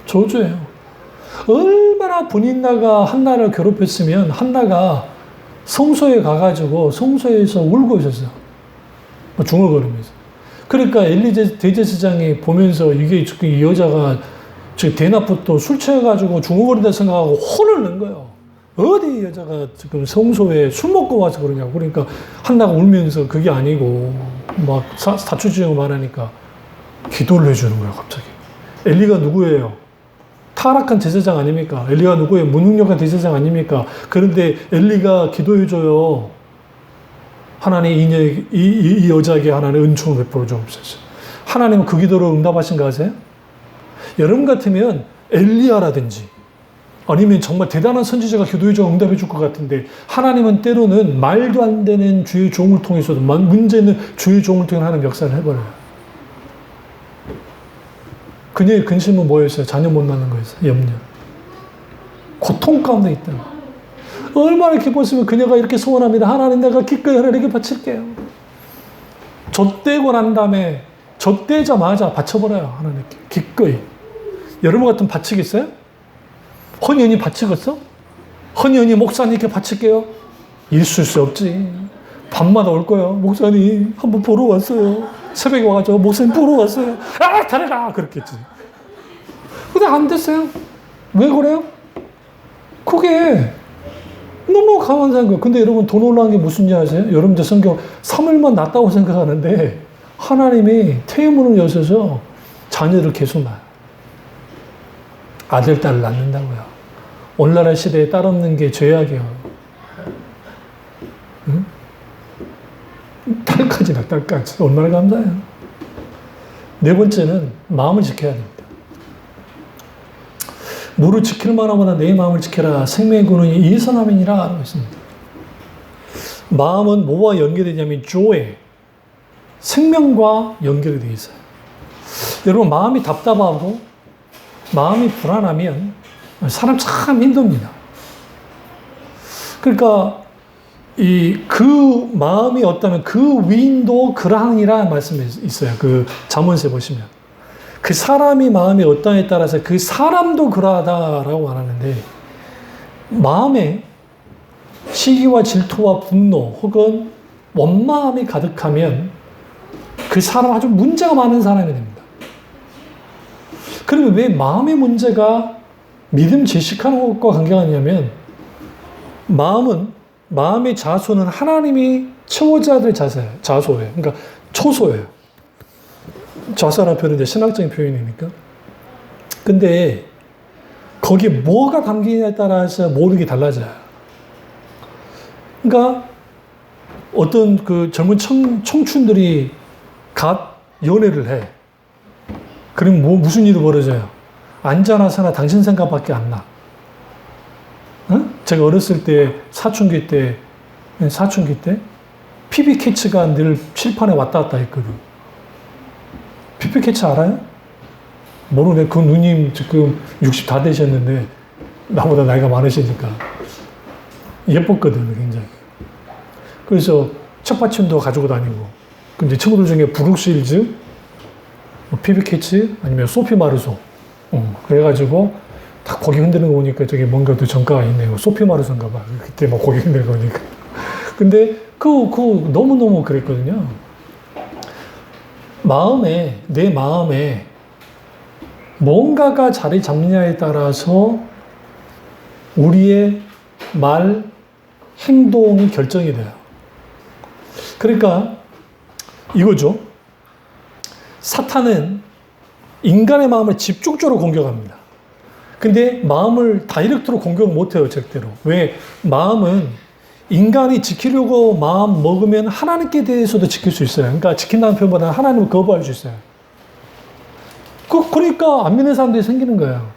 저주예요. 얼마나 분인나가 한나를 괴롭혔으면 한나가 성소에 가가지고 성소에서 울고 있었어요. 중얼거리면서. 그러니까 엘리 대제사장이 보면서 이게 이 여자가 대낮부터 술 취해가지고 중얼거린다 생각하고 혼을 낸 거예요. 어디 이 여자가 지금 성소에 술 먹고 와서 그러냐고. 그러니까 한나가 울면서 그게 아니고 막 사추지고 말하니까 기도를 해주는 거예요, 갑자기. 엘리가 누구예요? 타락한 제사장 아닙니까? 엘리가 누구예요? 무능력한 제사장 아닙니까? 그런데 엘리가 기도해줘요. 하나님 이 여자에게 하나님 은총을 베풀어 주옵소서. 하나님은 그 기도로 응답하신 거 아세요? 여러분 같으면 엘리야라든지 아니면 정말 대단한 선지자가 기도해줘 응답해 줄 것 같은데 하나님은 때로는 말도 안 되는 주의 종을 통해서도 문제 있는 주의 종을 통해 하는 역사를 해버려요. 그녀의 근심은 뭐였어요? 자녀 못 낳는 거였어요. 염려. 고통 가운데 있다. 얼마나 기뻤으면 그녀가 이렇게 소원합니다. 하나님, 내가 기꺼이 하나님께 바칠게요. 젖대고 난 다음에 젖대자마자 바쳐버려요. 하나님께. 기꺼이. 여러분 같으면 바치겠어요? 헌연이 바치겠어? 헌연이 목사님께 바칠게요? 있을 수 없지. 밤마다 올 거예요. 목사님 한번 보러 왔어요. 새벽에 와가지고 목사님 보러 왔어요. 아, 잘해라. 그렇겠지. 근데 안 됐어요. 왜 그래요? 그게 너무 감사한 거예요. 근데 여러분 더 놀라운 게 무슨지 아세요? 여러분들 성경 3일만 낳았다고 생각하는데 하나님이 태문을 여셔서 자녀를 계속 낳아요. 아들, 딸을 낳는다고요. 오늘날 시대에 딸 없는 게 죄악이에요. 응? 딸까지 낳, 딸까지. 얼마나 감사해요. 네 번째는 마음을 지켜야 됩니다. 무를 지킬 만하보다 내 마음을 지켜라. 생명의 근원이 이선함이니라 하고 있습니다. 마음은 뭐와 연결되냐면 joy, 생명과 연결이 되어 있어요. 여러분 마음이 답답하고 마음이 불안하면 사람 참 힘듭니다. 그러니까 그 마음이 어떠면 그 위인도 그러하니라 말씀이 있어요. 그 잠언서에 보시면. 그 사람이 마음이 어떠냐에 따라서 그 사람도 그러하다라고 말하는데 마음에 시기와 질투와 분노 혹은 원망함이 가득하면 그 사람 아주 문제가 많은 사람이 됩니다. 그러면 왜 마음의 문제가 믿음 제식하는 것과 관계가 있냐면, 마음의 자소는 하나님이 채워져야 될 자소예요. 그러니까 초소예요. 자소라는 표현은 이제 신학적인 표현이니까. 근데 거기에 뭐가 담기냐에 따라서 모든 게 달라져요. 그러니까 어떤 그 젊은 청춘들이 갓 연애를 해. 그럼 무슨 일이 벌어져요? 앉아나 서나 당신 생각밖에 안 나. 제가 어렸을 때, 사춘기 때, 피비캐치가 늘 칠판에 왔다 갔다 했거든. 피비캐치 알아요? 모르네. 그 누님 지금 60 다 되셨는데, 나보다 나이가 많으시니까. 예뻤거든, 굉장히. 그래서 책받침도 가지고 다니고. 근데 친구들 중에 브룩실즈, 피비캐치, 아니면 소피 마르소. 그래가지고, 딱 고개 흔드는 거 보니까 저게 뭔가 더 정가가 있네요. 소피 마르소인가 봐. 그때 막 고개 흔드는 거 보니까. 근데 너무너무 그랬거든요. 내 마음에 뭔가가 자리 잡느냐에 따라서 우리의 말, 행동이 결정이 돼요. 그러니까 이거죠. 사탄은 인간의 마음을 집중적으로 공격합니다. 근데 마음을 다이렉트로 공격을 못해요, 절대로. 왜? 마음은 인간이 지키려고 마음 먹으면 하나님께 대해서도 지킬 수 있어요. 그러니까 지킨다는 표현보다는 하나님을 거부할 수 있어요. 그러니까 안 믿는 사람들이 생기는 거예요.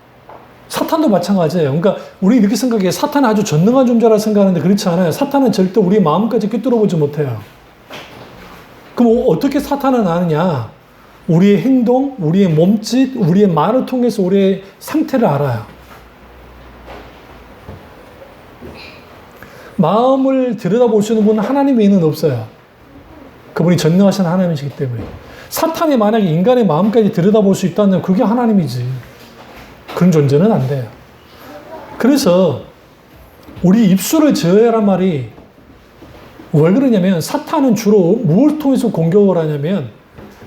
사탄도 마찬가지예요. 그러니까 우리 이렇게 생각해요. 사탄은 아주 전능한 존재라 생각하는데 그렇지 않아요. 사탄은 절대 우리 마음까지 꿰뚫어보지 못해요. 그럼 어떻게 사탄은 아느냐? 우리의 행동, 우리의 몸짓, 우리의 말을 통해서 우리의 상태를 알아요. 마음을 들여다보시는 분은 하나님 외에는 없어요. 그분이 전능하신 하나님이시기 때문에. 사탄이 만약에 인간의 마음까지 들여다볼 수 있다면 그게 하나님이지. 그런 존재는 안 돼요. 그래서 우리 입술을 저어야란 말이 왜 그러냐면, 사탄은 주로 무엇을 통해서 공격을 하냐면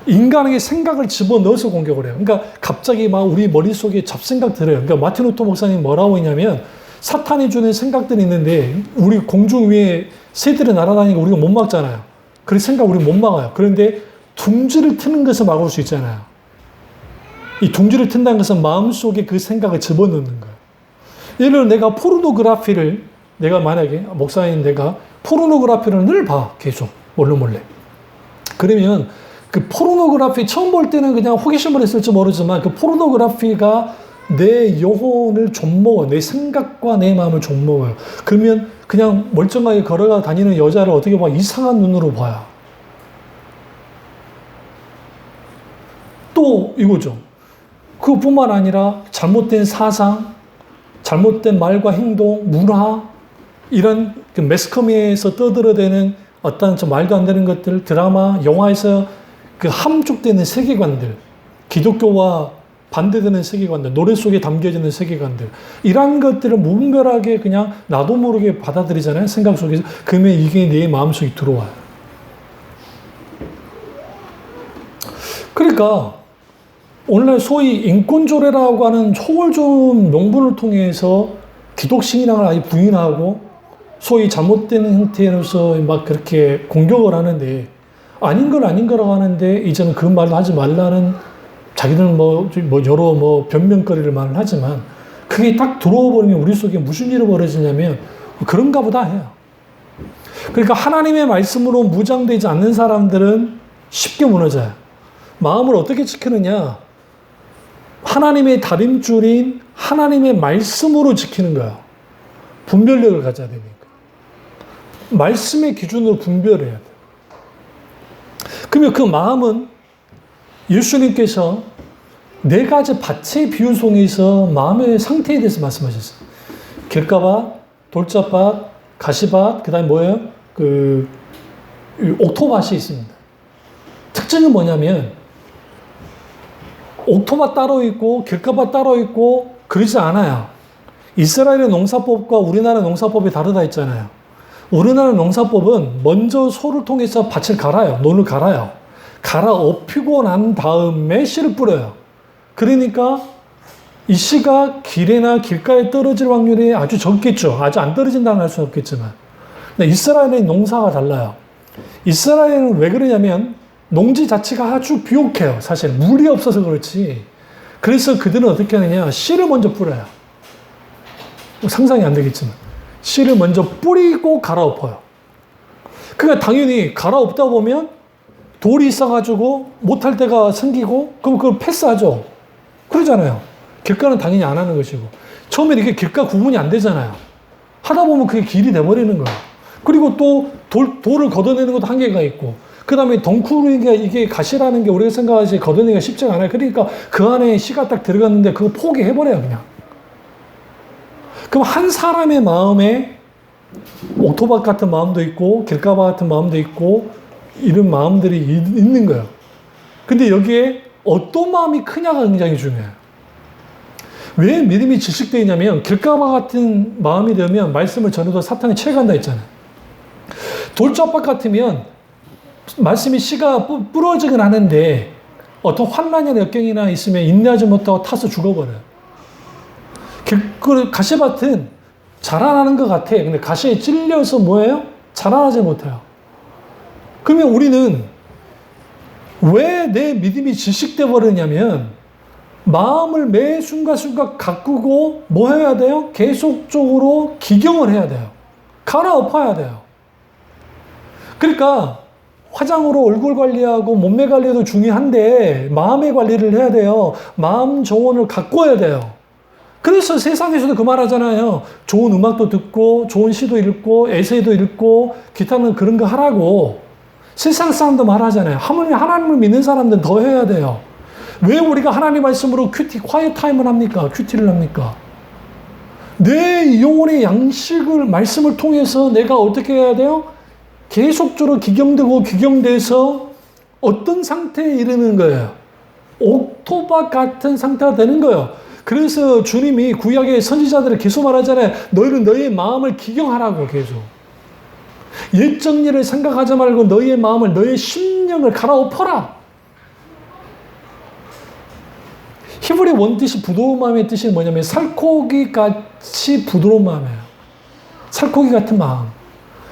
인간에게 생각을 집어넣어서 공격을 해요. 그러니까 갑자기 막 우리 머릿속에 잡생각 들어요. 그러니까 마틴 루터 목사님 뭐라고 했냐면, 사탄이 주는 생각들이 있는데 우리 공중 위에 새들이 날아다니고 우리가 못 막잖아요. 그래서 생각 우리 못 막아요. 그런데 둥지를 트는 것을 막을 수 있잖아요. 이 둥지를 튼다는 것은 마음속에 그 생각을 집어넣는 거예요. 예를 들어 내가 만약에 목사님 내가 포르노그래피를 늘 봐. 계속 몰래. 그러면 그 포르노그래피 처음 볼 때는 그냥 호기심을 했을지 모르지만 그 포르노그래피가 내 영혼을 좀먹어. 내 생각과 내 마음을 좀먹어요. 그러면 그냥 멀쩡하게 걸어가 다니는 여자를 어떻게 봐? 이상한 눈으로 봐요. 또 이거죠. 그것뿐만 아니라 잘못된 사상, 잘못된 말과 행동, 문화, 이런 그 매스컴에서 떠들어대는 어떤 좀 말도 안 되는 것들, 드라마, 영화에서 그 함축되는 세계관들, 기독교와 반대되는 세계관들, 노래 속에 담겨지는 세계관들, 이런 것들을 무분별하게 그냥 나도 모르게 받아들이잖아요. 생각 속에서. 그러면 이게 내 마음속에 들어와요. 그러니까 오늘날 소위 인권조례라고 하는 초월적 명분을 통해서 기독신앙을 아예 부인하고 소위 잘못된 형태로서 막 그렇게 공격을 하는데, 아닌 거라고 하는데 이제는 그 말도 하지 말라는 자기들은 여러 변명거리를 말을 하지만, 그게 딱 들어와 버리면 우리 속에 무슨 일이 벌어지냐면 그런가 보다 해요. 그러니까 하나님의 말씀으로 무장되지 않는 사람들은 쉽게 무너져요. 마음을 어떻게 지키느냐? 하나님의 다림줄인 하나님의 말씀으로 지키는 거야. 분별력을 가져야 되니까. 말씀의 기준으로 분별해야 돼. 그러면 그 마음은 예수님께서 네 가지 밭의 비유 속에서 마음의 상태에 대해서 말씀하셨어요. 길가밭, 돌짝밭, 가시밭, 그 다음에 뭐예요? 옥토밭이 있습니다. 특징이 뭐냐면, 옥토밭 따로 있고, 길가밭 따로 있고, 그러지 않아요. 이스라엘의 농사법과 우리나라 농사법이 다르다 했잖아요. 우리나라 농사법은 먼저 소를 통해서 밭을 갈아요. 논을 갈아요. 갈아엎히고 난 다음에 씨를 뿌려요. 그러니까 이 씨가 길이나 길가에 떨어질 확률이 아주 적겠죠. 아주 안 떨어진다는 할 수는 없겠지만. 근데 이스라엘의 농사가 달라요. 이스라엘은 왜 그러냐면 농지 자체가 아주 비옥해요. 사실 물이 없어서 그렇지. 그래서 그들은 어떻게 하느냐. 씨를 먼저 뿌려요. 상상이 안 되겠지만. 씨를 먼저 뿌리고 갈아엎어요. 그러니까 당연히 갈아엎다 보면 돌이 있어가지고 못할 때가 생기고 그럼 그걸 패스하죠. 그러잖아요. 길가는 당연히 안 하는 것이고. 처음에 이렇게 길가 구분이 안 되잖아요. 하다 보면 그게 길이 돼버리는 거예요. 그리고 또 돌을 걷어내는 것도 한계가 있고, 그 다음에 덩쿨이가 이게 가시라는 게 우리가 생각하지 걷어내기가 쉽지가 않아요. 그러니까 그 안에 씨가 딱 들어갔는데 그거 포기해버려요, 그냥. 그럼 한 사람의 마음에 옥토박 같은 마음도 있고, 길가바 같은 마음도 있고, 이런 마음들이 있는 거예요. 근데 여기에 어떤 마음이 크냐가 굉장히 중요해요. 왜 믿음이 질식되어 있냐면, 길가바 같은 마음이 되면 말씀을 전해도 사탄이 채간다 했잖아요. 돌짝박 같으면 말씀이 씨가 부러지긴 하는데 어떤 환난이나 역경이나 있으면 인내하지 못하고 타서 죽어버려요. 가시밭은 자라나는 것 같아. 근데 가시에 찔려서 뭐예요? 자라나지 못해요. 그러면 우리는 왜 내 믿음이 질식돼 버리냐면 마음을 매 순간순간 가꾸고 뭐 해야 돼요? 계속적으로 기경을 해야 돼요. 갈아엎어야 돼요. 그러니까 화장으로 얼굴 관리하고 몸매 관리도 중요한데 마음의 관리를 해야 돼요. 마음 정원을 가꿔야 돼요. 그래서 세상에서도 그 말 하잖아요. 좋은 음악도 듣고 좋은 시도 읽고 에세이도 읽고 기타는 그런 거 하라고. 세상 사람도 말하잖아요. 하나님을 믿는 사람들은 더 해야 돼요. 왜 우리가 하나님 말씀으로 콰이어 타임을 합니까? 큐티를 합니까? 내 영혼의 양식을 말씀을 통해서 내가 어떻게 해야 돼요? 계속적으로 기경돼서 어떤 상태에 이르는 거예요? 옥토박 같은 상태가 되는 거예요. 그래서 주님이 구약의 선지자들을 계속 말하잖아요. 너희는 너희의 마음을 기경하라고 계속. 옛적 일을 생각하지 말고 너희의 마음을, 너희의 심령을 갈아엎어라. 히브리 원뜻이 부드러운 마음의 뜻이 뭐냐면 살코기 같이 부드러운 마음이에요. 살코기 같은 마음.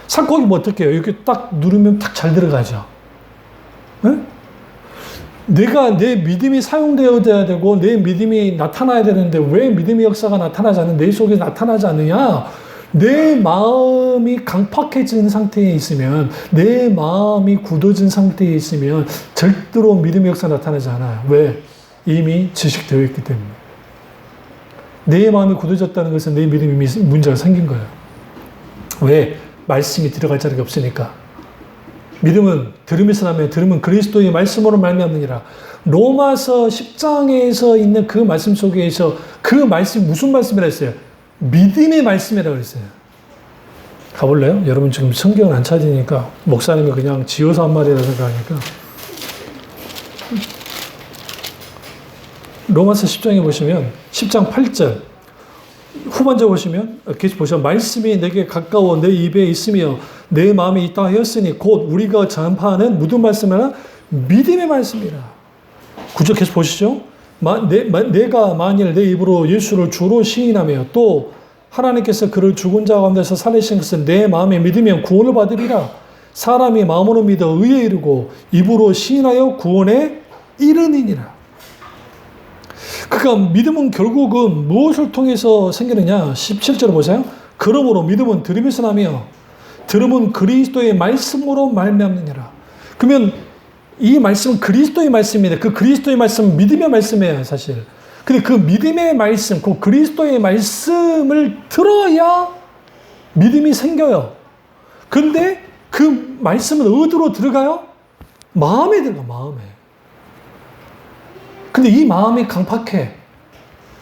살코기 뭐 어떻게 해요? 이렇게 딱 누르면 딱 잘 들어가죠. 네? 내 믿음이 사용되어야 되고 내 믿음이 나타나야 되는데 왜 믿음의 역사가 나타나지 않는 내 속에 나타나지 않느냐? 내 마음이 강팍해진 상태에 있으면, 내 마음이 굳어진 상태에 있으면 절대로 믿음의 역사가 나타나지 않아요. 왜? 이미 지식되어 있기 때문에. 내 마음이 굳어졌다는 것은 내 믿음이 문제가 생긴 거예요. 왜? 말씀이 들어갈 자리가 없으니까. 믿음은 들음에서 나면 들음은 그리스도의 말씀으로 말미암느니라. 로마서 10장에서 있는 그 말씀 속에서 그 말씀 무슨 말씀이라 했어요? 믿음의 말씀이라고 했어요. 가볼래요? 여러분 지금 성경을 안 찾으니까 목사님이 그냥 지어서 한 말이라 생각하니까. 로마서 10장에 보시면 10장 8절 후반절 보시면 이렇게 보시면 말씀이 내게 가까워 내 입에 있으며 내 마음에 있다 하였으니 곧 우리가 전파하는 모든 말씀은 믿음의 말씀이라. 구절 계속 보시죠. 내가 만일 내 입으로 예수를 주로 시인하며 또 하나님께서 그를 죽은 자 가운데서 살리신 것은 내 마음에 믿으면 구원을 받으리라. 사람이 마음으로 믿어 의에 이르고 입으로 시인하여 구원에 이르니라. 그러니까 믿음은 결국은 무엇을 통해서 생기느냐? 17절 보세요. 그러므로 믿음은 들음에서 나며 들음은 그리스도의 말씀으로 말미암느니라. 그러면 이 말씀은 그리스도의 말씀입니다. 그 그리스도의 말씀은 믿음의 말씀이에요, 사실. 근데 그 믿음의 말씀, 그 그리스도의 말씀을 들어야 믿음이 생겨요. 근데 그 말씀은 어디로 들어가요? 마음에 들어가, 마음에. 근데 이 마음이 강팍해.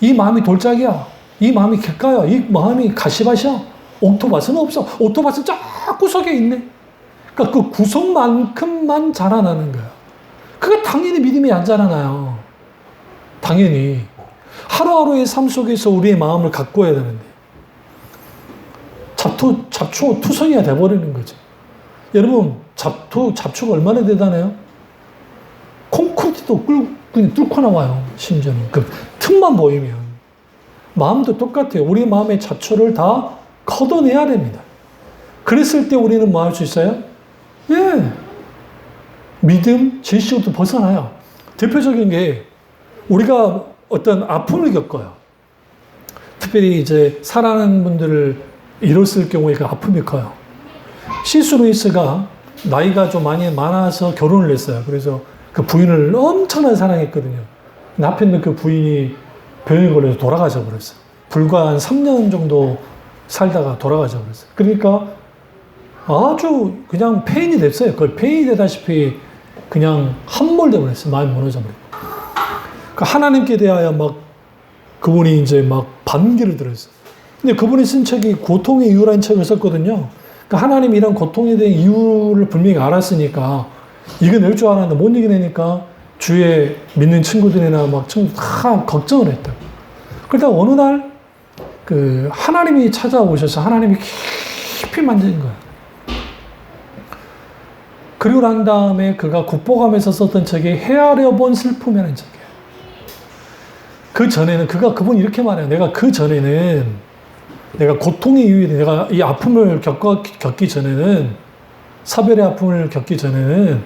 이 마음이 돌짝이야. 이 마음이 객가야. 이 마음이 가시밭이야. 옥토밭은 없어. 옥토밭은 쫙 구석에 있네. 그러니까 그 구석만큼만 자라나는 거야. 그게 당연히 믿음이 안 자라나요. 당연히. 하루하루의 삶 속에서 우리의 마음을 가꿔야 되는데. 잡초, 투성이가 돼버리는 거죠. 여러분, 잡초가 얼마나 대단해요? 콘크리트도 그냥 뚫고 나와요. 심지어는. 그 틈만 보이면. 마음도 똑같아요. 우리 마음의 자초를 다 걷어내야 됩니다. 그랬을 때 우리는 뭐 할 수 있어요? 예. 믿음, 제시부터 벗어나요. 대표적인 게 우리가 어떤 아픔을 겪어요. 특별히 이제 사랑하는 분들을 잃었을 경우에 그 아픔이 커요. C.S. 루이스가 나이가 좀 많아서 결혼을 했어요. 그래서 그 부인을 엄청나게 사랑했거든요. 근데 하필이면 그 부인이 병에 걸려서 돌아가셔 버렸어요. 불과 한 3년 정도 살다가 돌아가셔 버렸어요. 그러니까 아주 그냥 폐인이 됐어요. 거의 폐인이 되다시피 그냥 함몰돼 버렸어요. 마음이 무너져 버리고. 그 하나님께 대하여 막 그분이 이제 막 반기를 들었어요. 근데 그분이 쓴 책이 고통의 이유라는 책을 썼거든요. 그러니까 하나님이 이런 고통에 대한 이유를 분명히 알았으니까 이겨낼 줄 알았는데 못 이겨내니까 주위에 믿는 친구들이나 막 다 걱정을 했다. 그러다 어느 날 그 하나님이 찾아오셔서 하나님이 깊이 만진 거예요. 그리고 난 다음에 그가 국보감에서 썼던 책이 헤아려 본 슬픔이라는 책이에요. 그 전에는 그분이 이렇게 말해요. 내가 그 전에는 내가 고통의 이유에 내가 이 아픔을 겪기 전에는 사별의 아픔을 겪기 전에는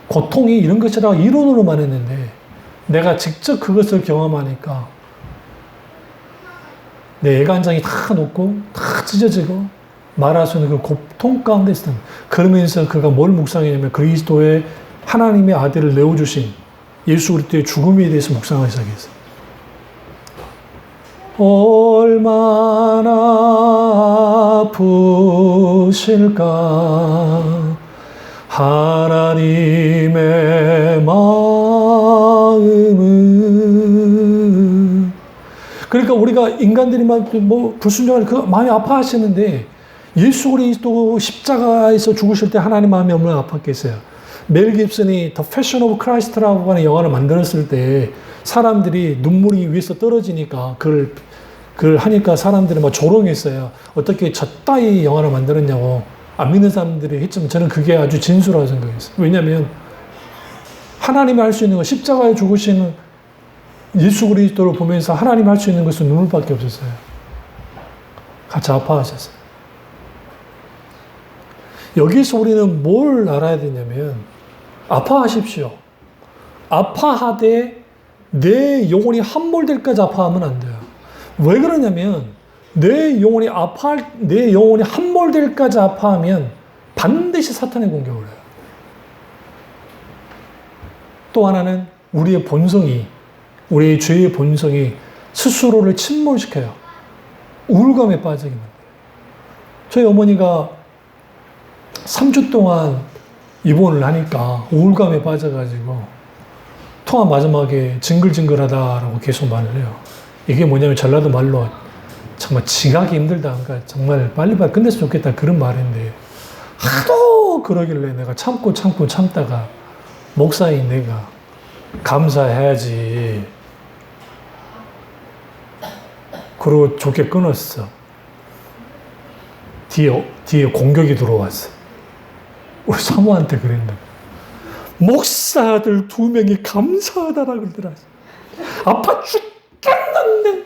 고통이 이런 것이라고 이론으로만 했는데 내가 직접 그것을 경험하니까 내 애간장이 다 녹고 다 찢어지고 말할 수 있는 그 고통 가운데 있었다. 그러면서 그가 뭘 묵상했냐면 그리스도의 하나님의 아들을 내어주신 예수 그리스도의 죽음에 대해서 묵상하기 시작했어요. 얼마나 아프실까 하나님의 마음은. 그러니까 우리가 인간들이 막 뭐 불순종을 많이 아파하시는데 예수 그리스도 십자가에서 죽으실 때 하나님 마음이 얼마나 아팠겠어요. 멜 깁슨이 The Passion of Christ라고 하는 영화를 만들었을 때 사람들이 눈물이 위에서 떨어지니까 그걸 하니까 사람들이 막 조롱했어요. 어떻게 저 따위 영화를 만들었냐고 안 믿는 사람들이 했지만 저는 그게 아주 진수라고 생각했어요. 왜냐하면 하나님이 할 수 있는 건 십자가에 죽으시는 예수 그리스도를 보면서 하나님이 할 수 있는 것은 눈물밖에 없었어요. 같이 아파하셨어요. 여기서 우리는 뭘 알아야 되냐면 아파하십시오. 아파하되 내 영혼이 함몰될까지 아파하면 안 돼요. 왜 그러냐면 내 영혼이 함몰될까지 아파하면 반드시 사탄의 공격을 해요. 또 하나는 우리의 본성이, 우리의 죄의 본성이 스스로를 침몰시켜요. 우울감에 빠지게 만들어요. 저희 어머니가 3주 동안 입원을 하니까 우울감에 빠져가지고 통화 마지막에 징글징글하다라고 계속 말을 해요. 이게 뭐냐면 전라도 말로 정말 지가기 힘들다. 그러니까 정말 빨리빨리 끝냈으면 좋겠다. 그런 말인데 하도 그러길래 내가 참다가 목사인 내가 감사해야지. 그러고 좋게 끊었어. 뒤에 공격이 들어왔어. 우리 사모한테 그랬는데 목사들 2명이 감사하다라 그러더라. 아파 죽겠는데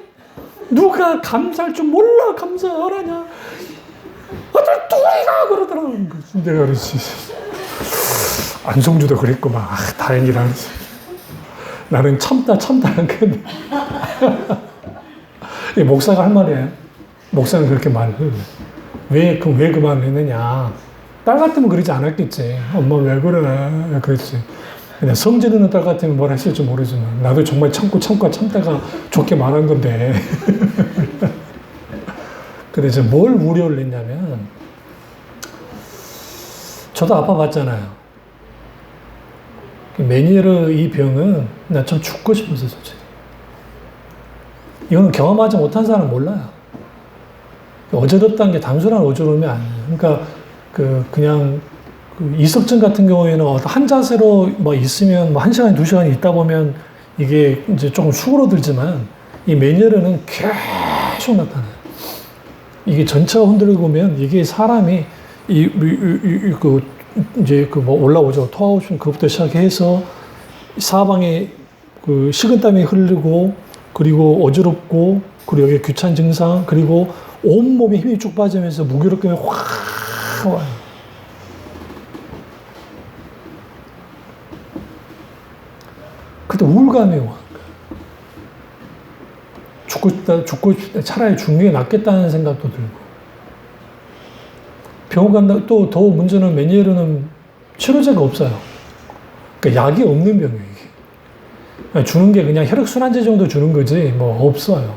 누가 감사할 줄 몰라 감사하라냐. 아들 2이가 그러더라고. 내가 그랬지. 안성주도 그랬구만. 다행이라. 나는 참다 했는데 목사가 할 말이에요. 목사는 그렇게 말을 해요. 왜 그 말을 했느냐. 딸 같으면 그러지 않았겠지. 엄마 왜 그래. 그랬지. 그냥 성질 있는 딸 같으면 뭘 했을지 모르지만 나도 정말 참다가 좋게 말한 건데. 근데 이제 뭘 우려를 했냐면 저도 아파봤잖아요. 메니에르 이 병은 나 좀 죽고 싶었어요, 솔직히. 이거는 경험하지 못한 사람은 몰라요. 어지럽다는 게 단순한 어지러움이 아니에요. 그러니까 그냥 이석증 같은 경우에는 한 자세로 뭐 있으면 뭐 1시간, 2시간 있다 보면 이게 이제 조금 수그러들지만 이 메니에르는 계속 나타나요. 이게 전체가 흔들리고 보면 이게 사람이 이제 뭐 올라오죠. 토하우션 그것부터 시작해서 사방에 그 식은땀이 흐르고, 그리고 어지럽고, 그리고 여기 귀찮은 증상, 그리고 온몸에 힘이 쭉 빠지면서 무기력감이 확 와요. 그때 우울감이 와. 죽고 싶다. 차라리 죽는 게 낫겠다는 생각도 들고. 병원 간다, 또 더 문제는 메니에르는 치료제가 없어요. 그러니까 약이 없는 병이에요, 이게. 주는 게 그냥 혈액순환제 정도 주는 거지, 뭐, 없어요.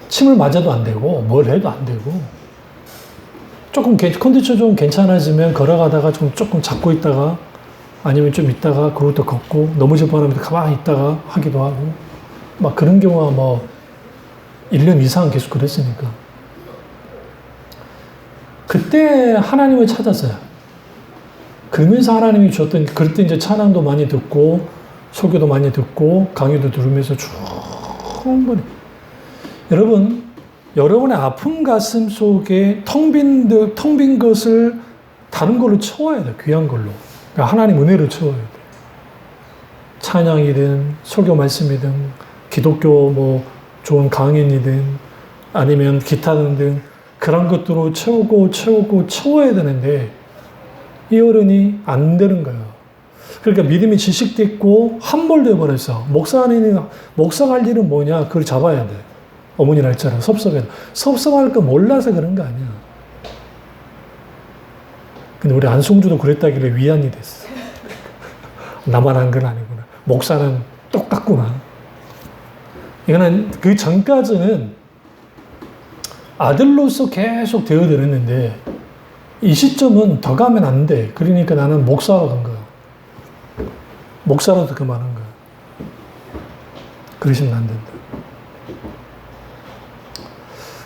침을 맞아도 안 되고, 뭘 해도 안 되고. 조금 컨디션 좀 괜찮아지면 걸어가다가 조금 잡고 있다가, 아니면 좀 있다가, 그러고 또 걷고, 넘어질 뻔하면 가만히 있다가 하기도 하고, 막 그런 경우가 뭐, 1년 이상 계속 그랬으니까. 그때 하나님을 찾았어요. 그러면서 하나님이 주었던, 그때 이제 찬양도 많이 듣고, 설교도 많이 듣고, 강의도 들으면서 충분히. 여러분, 여러분의 아픈 가슴 속에 텅 빈 것을 다른 걸로 채워야 돼요. 귀한 걸로. 그러니까 하나님 은혜로 채워야 돼요. 찬양이든, 설교 말씀이든, 기독교 뭐 좋은 강연이든, 아니면 기타 등등, 그런 것들로 채워야 되는데, 이 어른이 안 되는 거예요. 그러니까 믿음이 지식됐고, 함몰돼 버렸어. 목사가 할 일은 뭐냐? 그걸 잡아야 돼. 어머니나 했잖아. 섭섭할 거 몰라서 그런 거 아니야. 근데 우리 안성주도 그랬다길래 위안이 됐어. 나만 한 건 아니구나. 목사는 똑같구나. 이거는 그 전까지는 아들로서 계속 되어들었는데, 이 시점은 더 가면 안 돼. 그러니까 나는 목사로 간 거야. 목사라도 그만한 거야. 그러시면 안 된다.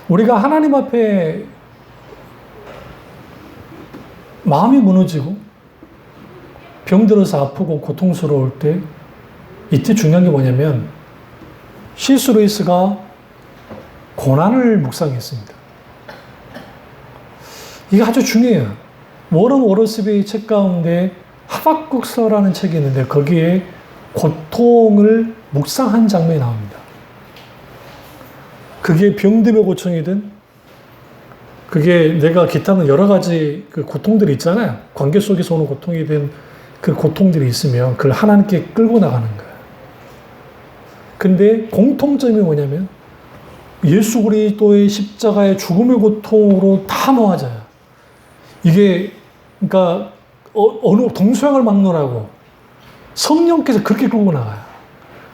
우리가 하나님 앞에 마음이 무너지고 병들어서 아프고 고통스러울 때, 이때 중요한 게 뭐냐면, C.S. 루이스가 고난을 묵상했습니다. 이게 아주 중요해요. 워런 워러스비의 책 가운데 하박국서라는 책이 있는데, 거기에 고통을 묵상한 장면이 나옵니다. 그게 병듦의 고통이든, 그게 내가 기타는 여러 가지 그 고통들이 있잖아요. 관계 속에서 오는 고통이든, 그 고통들이 있으면 그걸 하나님께 끌고 나가는 거예요. 근데 공통점이 뭐냐면, 예수 그리스도의 십자가의 죽음의 고통으로 다 모아져요. 이게, 그러니까, 어느 동서양을 막론하고 성령께서 그렇게 끌고 나가요.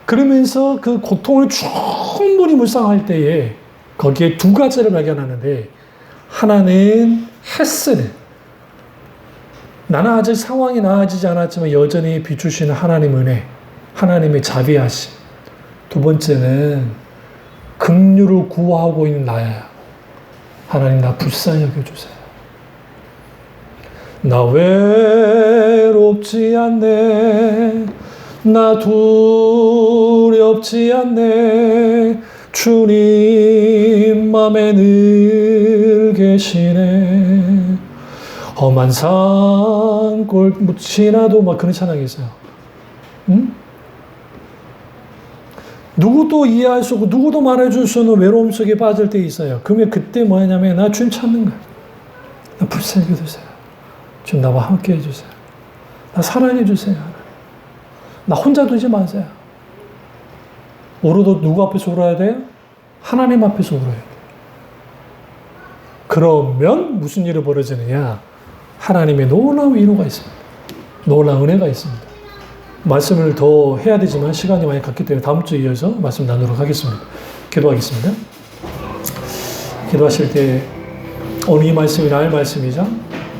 그러면서 그 고통을 충분히 묵상할 때에 거기에 두 가지를 발견하는데, 하나는 헤세드. 나는 아직 상황이 나아지지 않았지만 여전히 비추시는 하나님 은혜, 하나님의 자비하심. 두 번째는 긍휼을 구하고 있는 나야. 하나님 나 불쌍히 여겨주세요. 나 외롭지 않네. 나 두렵지 않네. 주님 맘에 늘 계시네. 험한 산골 지나도 막 그런 찬양이 있어요. 응? 누구도 이해할 수 없고 누구도 말해줄 수 없는 외로움 속에 빠질 때 있어요. 그러면 그때 뭐냐면, 나 주님 찾는 거야. 나 불쌍히 여겨주세요. 주님 나와 함께 해주세요. 나 사랑해 주세요. 나 혼자 두지 마세요. 울어도 누구 앞에서 울어야 돼요? 하나님 앞에서 울어야 돼요. 그러면 무슨 일이 벌어지느냐? 하나님의 놀라운 위로가 있습니다. 놀라운 은혜가 있습니다. 말씀을 더 해야 되지만 시간이 많이 갔기 때문에 다음 주에 이어서 말씀 나누도록 하겠습니다. 기도하겠습니다. 기도하실 때 오늘 이 말씀이 나의 말씀이자